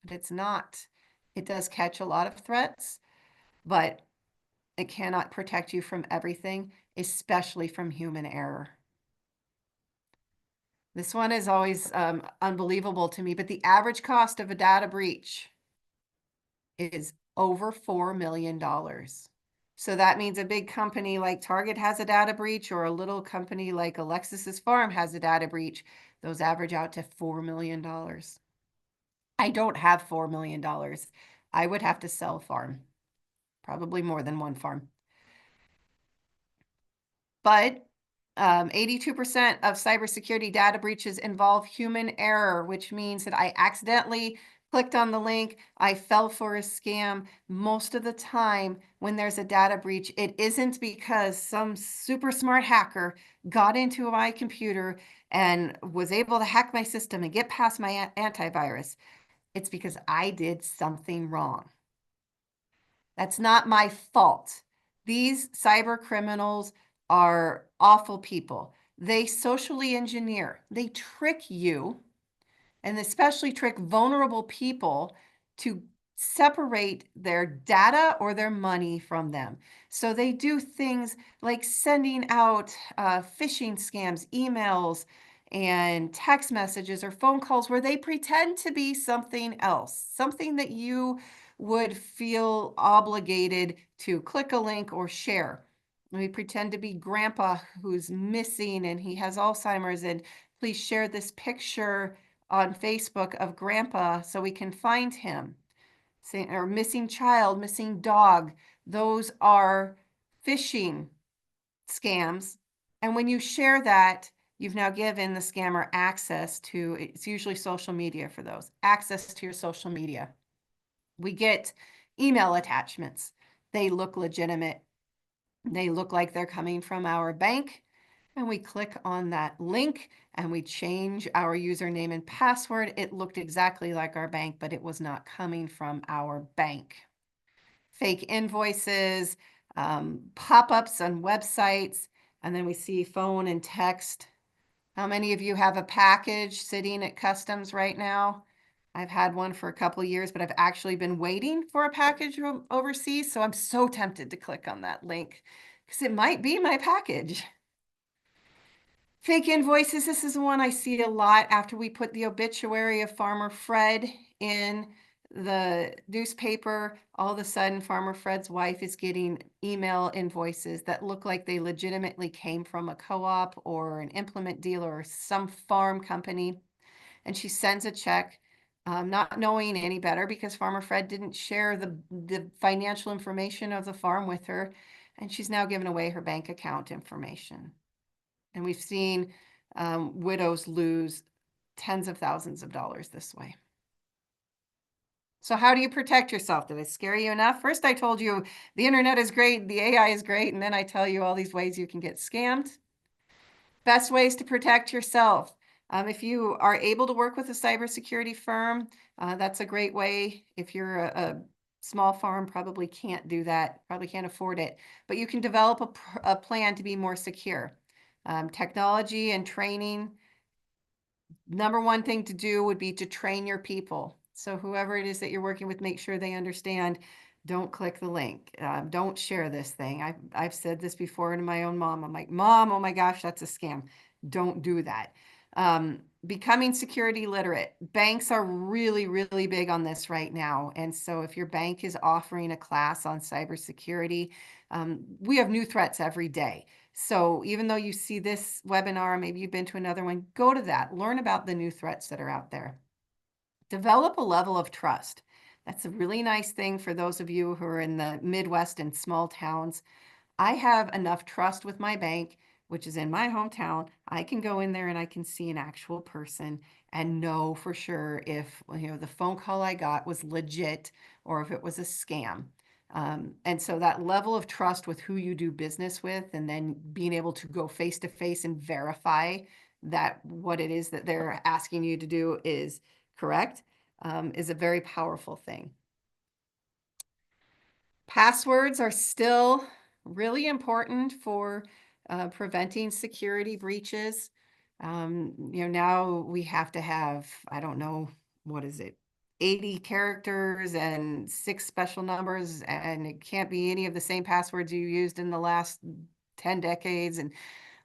but it's not. It does catch a lot of threats, but it cannot protect you from everything, especially from human error. This one is always unbelievable to me, but the average cost of a data breach is over $4 million. So that means a big company like Target has a data breach, or a little company like Alexis's Farm has a data breach. Those average out to $4 million. I don't have $4 million. I would have to sell a farm, probably more than one farm. But 82% of cybersecurity data breaches involve human error, which means that I accidentally clicked on the link, I fell for a scam. Most of the time when there's a data breach, it isn't because some super smart hacker got into my computer and was able to hack my system and get past my antivirus. It's because I did something wrong. That's not my fault. These cyber criminals are awful people. They socially engineer, they trick you, and especially trick vulnerable people to separate their data or their money from them. So they do things like sending out phishing scams, emails, and text messages or phone calls where they pretend to be something else, something that you would feel obligated to click a link or share. We pretend to be grandpa who's missing and he has Alzheimer's, and please share this picture on Facebook of grandpa so we can find him. Or missing child, missing dog. Those are phishing scams. And when you share that, you've now given the scammer access to, it's usually social media for those, access to your social media. We get email attachments. They look legitimate. They look like they're coming from our bank. And we click on that link and we change our username and password. It looked exactly like our bank, but it was not coming from our bank. Fake invoices, pop-ups on websites, and then we see phone and text. How many of you have a package sitting at customs right now? I've had one for a couple of years, but I've actually been waiting for a package overseas. So I'm so tempted to click on that link because it might be my package. Fake invoices, this is one I see a lot after we put the obituary of Farmer Fred in the newspaper. All of a sudden, Farmer Fred's wife is getting email invoices that look like they legitimately came from a co-op or an implement dealer or some farm company. And she sends a check, not knowing any better because Farmer Fred didn't share the financial information of the farm with her. And she's now given away her bank account information. And we've seen widows lose tens of thousands of dollars this way. So how do you protect yourself? Did it scare you enough? First, I told you the internet is great, the AI is great, and then I tell you all these ways you can get scammed. Best ways to protect yourself. If you are able to work with a cybersecurity firm, that's a great way. If you're a small farm, probably can't do that, probably can't afford it, but you can develop a plan to be more secure. Technology and training. Number one thing to do would be to train your people. So whoever it is that you're working with, make sure they understand. Don't click the link. Don't share this thing. I've said this before to my own mom. I'm like, Mom, oh my gosh, that's a scam. Don't do that. Becoming security literate. Banks are really, really big on this right now. And so if your bank is offering a class on cybersecurity, we have new threats every day. So even though you see this webinar, maybe you've been to another one, go to that, learn about the new threats that are out there. Develop a level of trust. That's a really nice thing for those of you who are in the Midwest and small towns. I have enough trust with my bank which is in my hometown, I can go in there and I can see an actual person and know for sure if, the phone call I got was legit or if it was a scam. And so that level of trust with who you do business with, and then being able to go face to face and verify that what it is that they're asking you to do is correct, is a very powerful thing. Passwords are still really important for preventing security breaches. Now we have to have, I don't know, what is it, 80 characters and 6 special numbers, and it can't be any of the same passwords you used in the last 10 decades and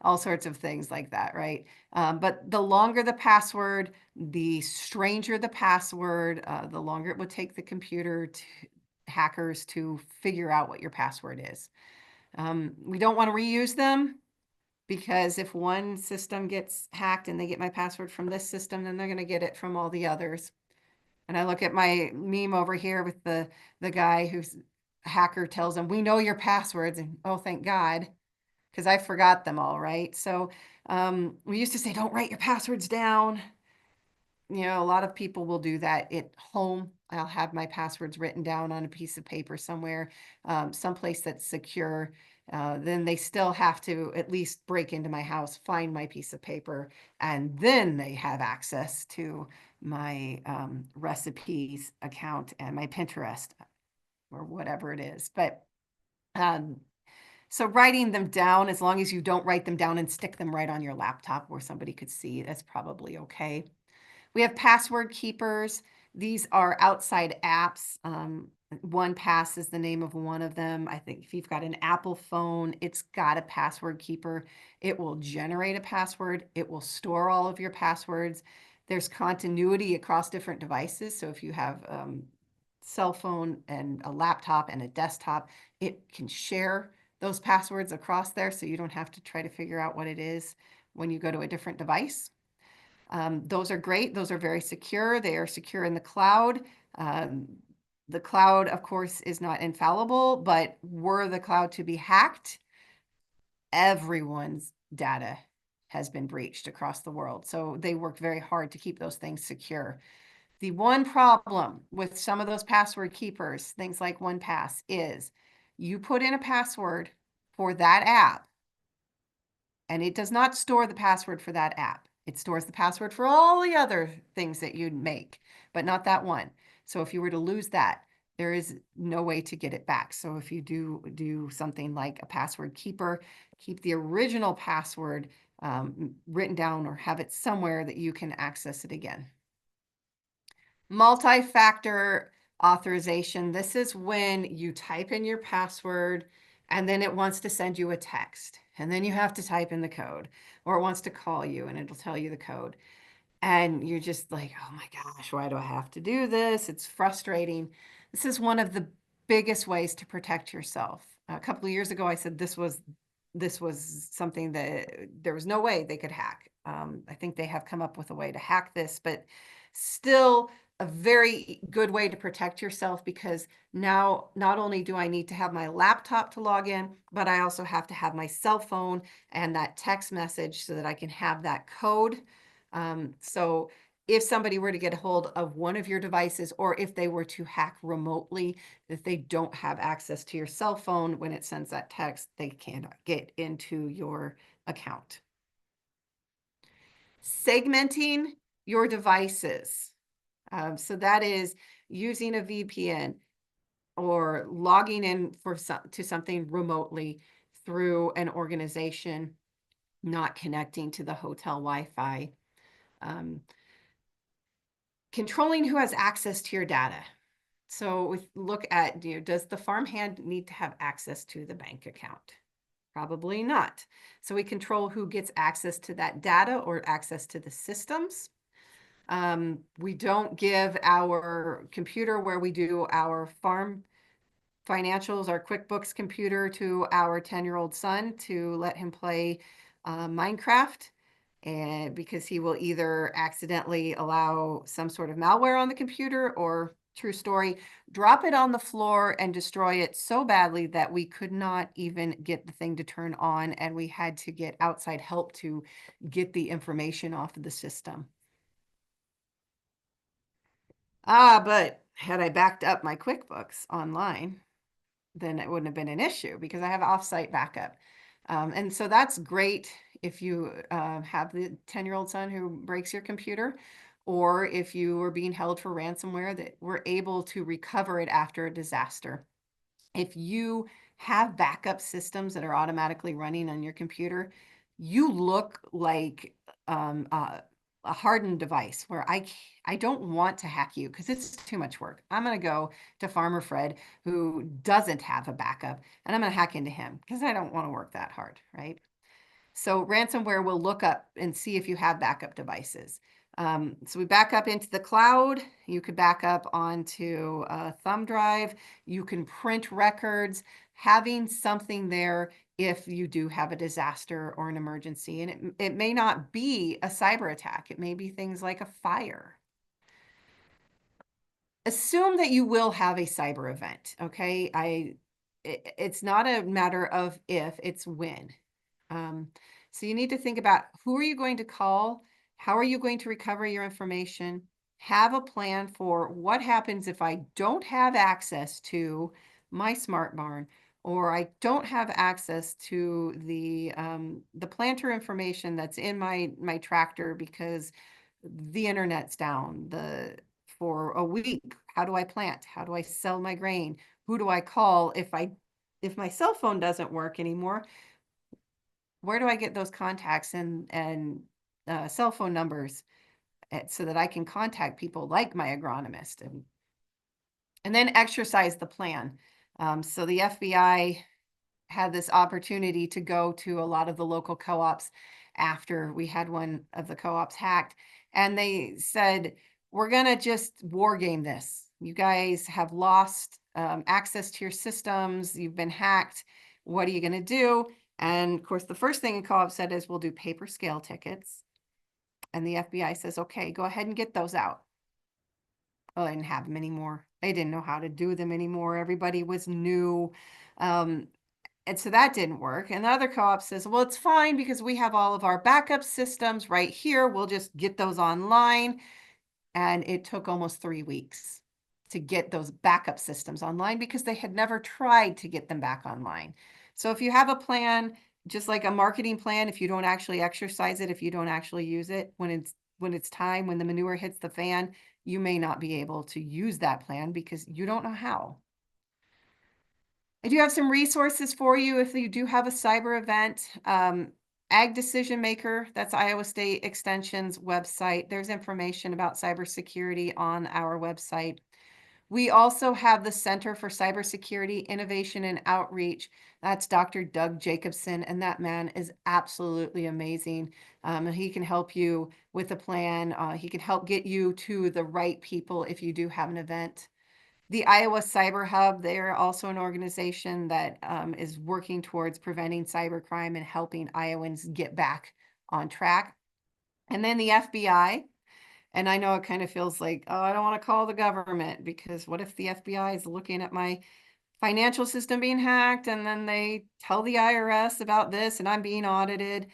all sorts of things like that, right? But the longer the password, the stranger the password, the longer it would take the hackers to figure out what your password is. We don't want to reuse them because if one system gets hacked and they get my password from this system, then they're going to get it from all the others. And I look at my meme over here with the guy who's hacker tells him, "We know your passwords," and oh, thank God, because I forgot them all, right? So we used to say, "Don't write your passwords down." A lot of people will do that at home. I'll have my passwords written down on a piece of paper somewhere, someplace that's secure. Then they still have to at least break into my house, find my piece of paper, and then they have access to my recipes account and my Pinterest or whatever it is. But so writing them down, as long as you don't write them down and stick them right on your laptop where somebody could see, that's probably okay. We have password keepers. These are outside apps. 1Pass is the name of one of them. I think if you've got an Apple phone, it's got a password keeper. It will generate a password. It will store all of your passwords. There's continuity across different devices. So if you have cell phone and a laptop and a desktop, it can share those passwords across there, so you don't have to try to figure out what it is when you go to a different device. Those are great. Those are very secure. They are secure in the cloud. The cloud, of course, is not infallible, but were the cloud to be hacked, everyone's data has been breached across the world. So they work very hard to keep those things secure. The one problem with some of those password keepers, things like 1Pass, is you put in a password for that app, and it does not store the password for that app. It stores the password for all the other things that you'd make, but not that one. So if you were to lose that, there is no way to get it back. So if you do something like a password keeper, keep the original password written down or have it somewhere that you can access it again. Multi-factor authorization. This is when you type in your password and then it wants to send you a text. And then you have to type in the code, or it wants to call you and it'll tell you the code. And you're just like, oh my gosh, why do I have to do this? It's frustrating. This is one of the biggest ways to protect yourself. A couple of years ago, I said this was something that there was no way they could hack. I think they have come up with a way to hack this, but still a very good way to protect yourself, because now not only do I need to have my laptop to log in, but I also have to have my cell phone and that text message so that I can have that code. So if somebody were to get a hold of one of your devices, or if they were to hack remotely, if they don't have access to your cell phone when it sends that text, they cannot get into your account. Segmenting your devices. So that is using a VPN or logging in to something remotely through an organization, not connecting to the hotel Wi-Fi. Controlling who has access to your data. So look at, does the farmhand need to have access to the bank account? Probably not. So we control who gets access to that data or access to the systems. We don't give our computer where we do our farm financials, our QuickBooks computer, to our 10-year-old son to let him play Minecraft, and because he will either accidentally allow some sort of malware on the computer or true story, drop it on the floor and destroy it so badly that we could not even get the thing to turn on, and we had to get outside help to get the information off of the system. But had I backed up my QuickBooks online, then it wouldn't have been an issue because I have offsite backup. And so that's great if you have the 10-year-old son who breaks your computer, or if you are being held for ransomware, that we're able to recover it after a disaster. If you have backup systems that are automatically running on your computer, you look like a hardened device where I don't want to hack you because it's too much work. I'm going to go to Farmer Fred, who doesn't have a backup, and I'm going to hack into him because I don't want to work that hard, right? So ransomware will look up and see if you have backup devices. So we back up into the cloud. You could back up onto a thumb drive. You can print records. Having something there if you do have a disaster or an emergency. And it may not be a cyber attack. It may be things like a fire. Assume that you will have a cyber event, okay? It's not a matter of if, it's when. So you need to think about, who are you going to call? How are you going to recover your information? Have a plan for what happens if I don't have access to my smart barn, or I don't have access to the planter information that's in my tractor because the internet's down for a week. How do I plant? How do I sell my grain? Who do I call if my cell phone doesn't work anymore? Where do I get those contacts and cell phone numbers so that I can contact people like my agronomist, and then exercise the plan. So the FBI had this opportunity to go to a lot of the local co-ops after we had one of the co-ops hacked, and they said, we're going to just war game this. You guys have lost access to your systems. You've been hacked. What are you going to do? And of course, the first thing a co-op said is, we'll do paper scale tickets. And the FBI says, okay, go ahead and get those out. Oh, they didn't have them anymore. They didn't know how to do them anymore. Everybody was new. And so that didn't work. And the other co-op says, well, it's fine because we have all of our backup systems right here. We'll just get those online. And it took almost 3 weeks to get those backup systems online because they had never tried to get them back online. So if you have a plan, just like a marketing plan, if you don't actually exercise it, if you don't actually use it, when it's time, when the manure hits the fan, you may not be able to use that plan because you don't know how. I do have some resources for you if you do have a cyber event. Ag Decision Maker, that's Iowa State Extension's website. There's information about cybersecurity on our website. We also have the Center for Cybersecurity Innovation and Outreach. That's Dr. Doug Jacobson, and that man is absolutely amazing. He can help you with a plan. He can help get you to the right people if you do have an event. The Iowa Cyber Hub, they're also an organization that is working towards preventing cybercrime and helping Iowans get back on track. And then the FBI. And I know it kind of feels like, oh, I don't want to call the government because what if the FBI is looking at my financial system being hacked and then they tell the IRS about this and I'm being audited?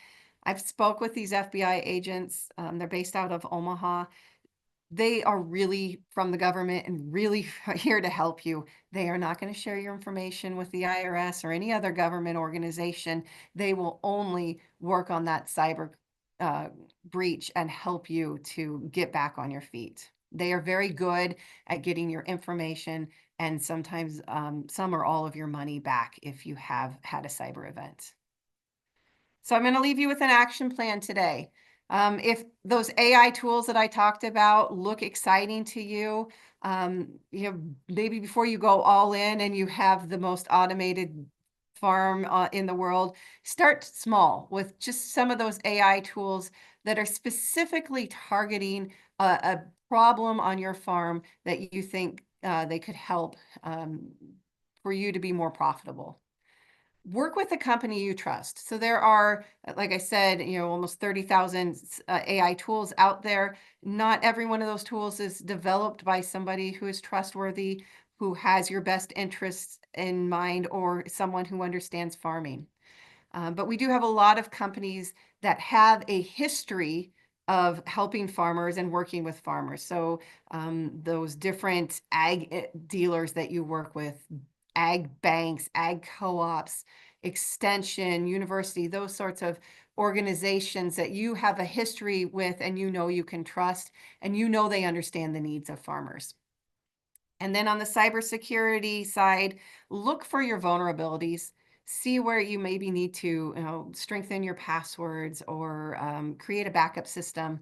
I've spoke with these FBI agents. They're based out of Omaha. They are really from the government and really here to help you. They are not going to share your information with the IRS or any other government organization. They will only work on that cyber breach and help you to get back on your feet. They are very good at getting your information and sometimes some or all of your money back if you have had a cyber event. So I'm going to leave you with an action plan today. If those AI tools that I talked about look exciting to you, maybe before you go all in and you have the most automated farm in the world, start small with just some of those AI tools that are specifically targeting a problem on your farm that you think they could help for you to be more profitable. work with a company you trust. So there are, like I said, almost 30,000 AI tools out there. Not every one of those tools is developed by somebody who is trustworthy, who has your best interests in mind, or someone who understands farming. But we do have a lot of companies that have a history of helping farmers and working with farmers. So those different ag dealers that you work with, ag banks, ag co-ops, extension, university, those sorts of organizations that you have a history with and you can trust and they understand the needs of farmers. And then on the cybersecurity side, look for your vulnerabilities. See where you maybe need to, strengthen your passwords or create a backup system.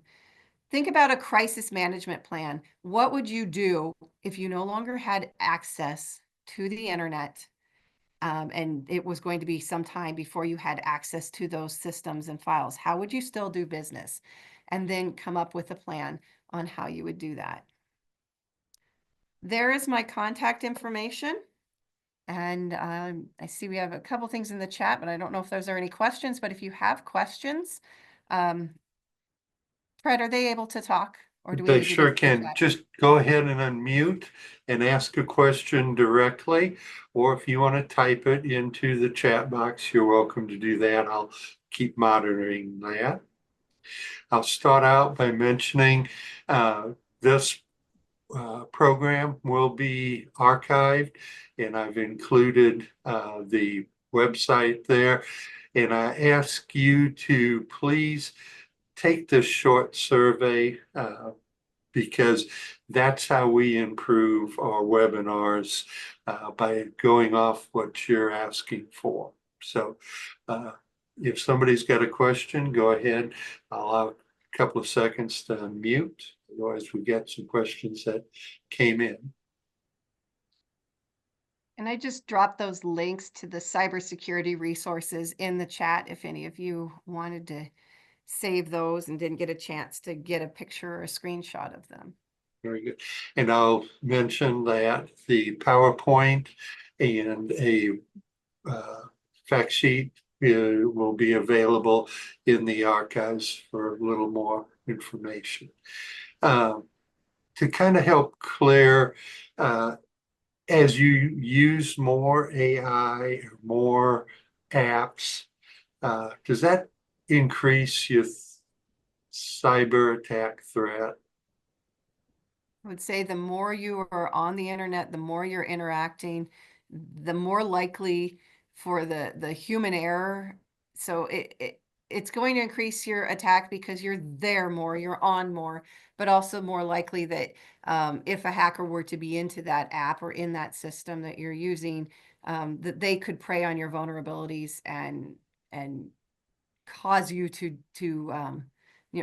Think about a crisis management plan. What would you do if you no longer had access to the internet, and it was going to be some time before you had access to those systems and files? How would you still do business? And then come up with a plan on how you would do that. There is my contact information. And I see we have a couple things in the chat, but I don't know if those are any questions. But if you have questions, um, Fred, are they able to talk, or do we They need to go sure through the can. chat? Just go ahead and unmute and ask a question directly. Or if you want to type it into the chat box, you're welcome to do that. I'll keep monitoring that. I'll start out by mentioning this program will be archived, and I've included the website there. And I ask you to please take this short survey because that's how we improve our webinars by going off what you're asking for. So if somebody's got a question, go ahead. I'll allow a couple of seconds to unmute. Otherwise, we get some questions that came in. And I just dropped those links to the cybersecurity resources in the chat if any of you wanted to save those and didn't get a chance to get a picture or a screenshot of them. Very good. And I'll mention that the PowerPoint and a fact sheet will be available in the archives for a little more information. To kind of help clear, as you use more AI or more apps, does that increase your cyber attack threat? I would say the more you are on the internet, the more you're interacting, the more likely for the human error. So it's going to increase your attack because you're there more, you're on more, but also more likely that if a hacker were to be into that app or in that system that you're using, that they could prey on your vulnerabilities and cause you to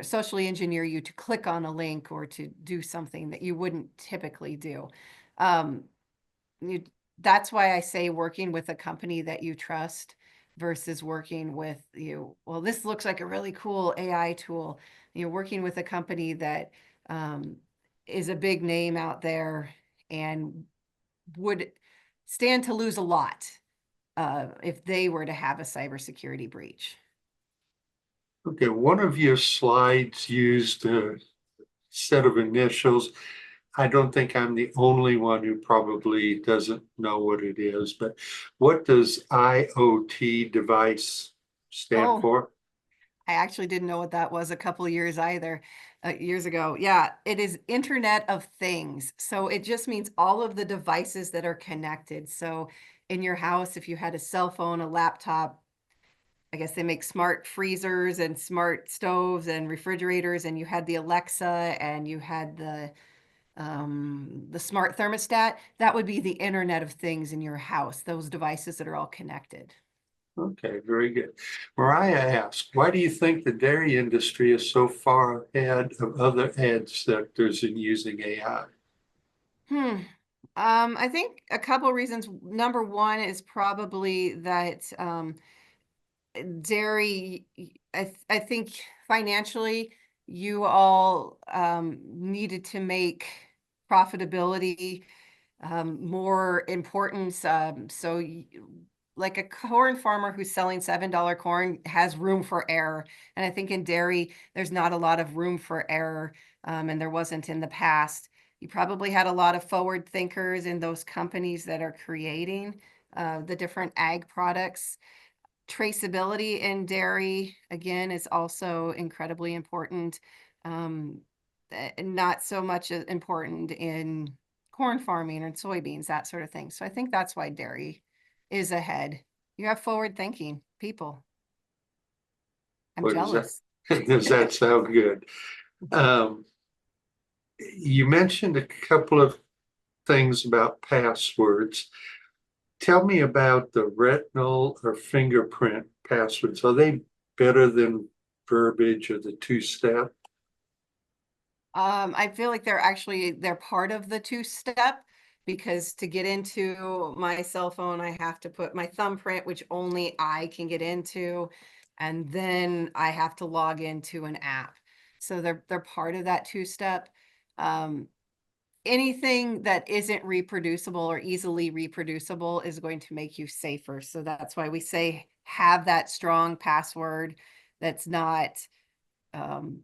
socially engineer you to click on a link or to do something that you wouldn't typically do. Um, you, that's why I say working with a company that you trust versus working with well, this looks like a really cool AI tool. Working with a company that is a big name out there and would stand to lose a lot if they were to have a cybersecurity breach. Okay, one of your slides used a set of initials. I don't think I'm the only one who probably doesn't know what it is, but what does IoT device stand Oh, for? I actually didn't know what that was a couple of years either, years ago. Yeah, it is Internet of Things. So it just means all of the devices that are connected. So in your house, if you had a cell phone, a laptop, I guess they make smart freezers and smart stoves and refrigerators, and you had the Alexa and you had the smart thermostat, that would be the Internet of Things in your house, those devices that are all connected. Okay, very good. Mariah asked, why do you think the dairy industry is so far ahead of other ed sectors in using AI? I think a couple of reasons. Number one is probably that dairy, I think financially, you all needed to make profitability more important. So like a corn farmer who's selling $7 corn has room for error. And I think in dairy, there's not a lot of room for error, and there wasn't in the past. You probably had a lot of forward thinkers in those companies that are creating the different ag products. Traceability in dairy, again, is also incredibly important. Not so much important in corn farming and soybeans, that sort of thing. So I think that's why dairy is ahead. You have forward thinking people. I'm What is that? jealous. Does that sound good? Um, you mentioned a couple of things about passwords. Tell me about the retinal or fingerprint passwords. Are they better than verbiage or the two-step? I feel like they're part of the two-step, because to get into my cell phone, I have to put my thumbprint, which only I can get into, and then I have to log into an app. So they're part of that two-step. Um, Anything that isn't reproducible or easily reproducible is going to make you safer. So that's why we say have that strong password that's not um,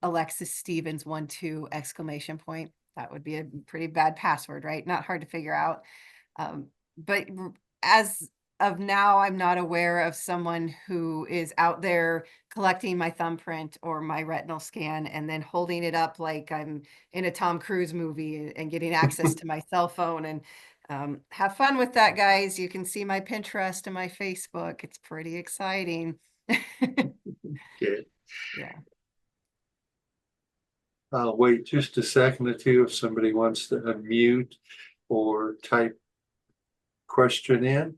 Alexis Stevens 1 2 exclamation point. That would be a pretty bad password, right? Not hard to figure out. But as of now, I'm not aware of someone who is out there collecting my thumbprint or my retinal scan and then holding it up like I'm in a Tom Cruise movie and getting access to my cell phone. And have fun with that, guys. You can see my Pinterest and my Facebook. It's pretty exciting. Okay. Yeah. I'll wait just a second or two if somebody wants to unmute or type question in.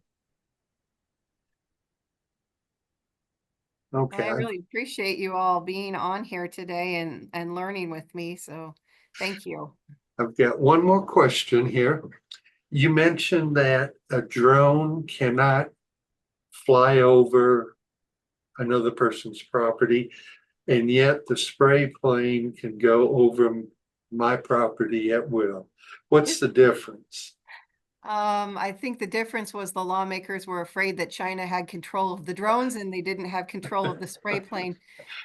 Well, I Okay, really appreciate you all being on here today and learning with me. So thank you. I've got one more question here. You mentioned that a drone cannot fly over another person's property, and yet the spray plane can go over my property at will. What's the difference? I think the difference was the lawmakers were afraid that China had control of the drones and they didn't have control of the spray plane.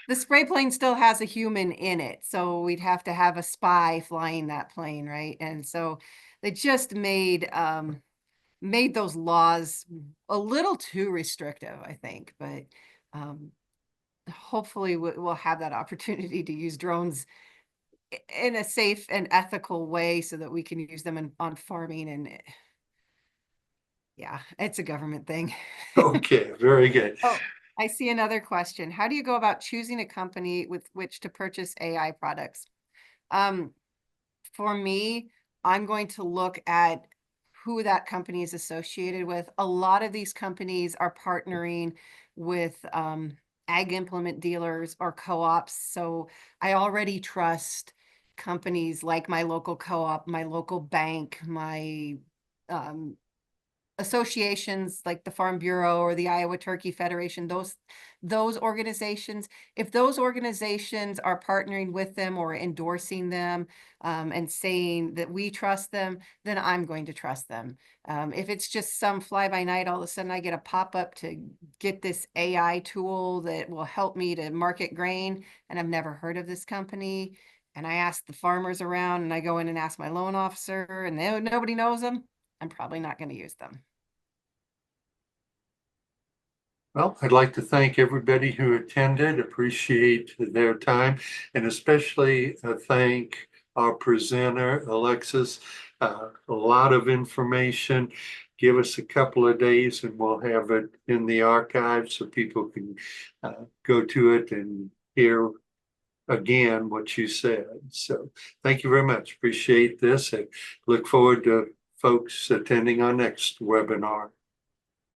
The spray plane still has a human in it, so we'd have to have a spy flying that plane, right? And so they just made those laws a little too restrictive, I think. But um, hopefully we'll have that opportunity to use drones in a safe and ethical way so that we can use them on farming. And yeah, it's a government thing. Okay, very good. Oh, I see another question. How do you go about choosing a company with which to purchase AI products? Um, for me, I'm going to look at who that company is associated with. A lot of these companies are partnering with ag implement dealers or co-ops. So I already trust companies like my local co-op, my local bank, my um, associations like the Farm Bureau or the Iowa Turkey Federation, those organizations, if those organizations are partnering with them or endorsing them and saying that we trust them, then I'm going to trust them. If it's just some fly by night, all of a sudden I get a pop-up to get this AI tool that will help me to market grain, and I've never heard of this company, and I ask the farmers around and I go in and ask my loan officer and nobody knows them, I'm probably not going to use them. Well, I'd like to thank everybody who attended, appreciate their time, and especially thank our presenter, Alexis. A lot of information. Give us a couple of days and we'll have it in the archive so people can go to it and hear again what you said. So thank you very much. Appreciate this and look forward to folks attending our next webinar.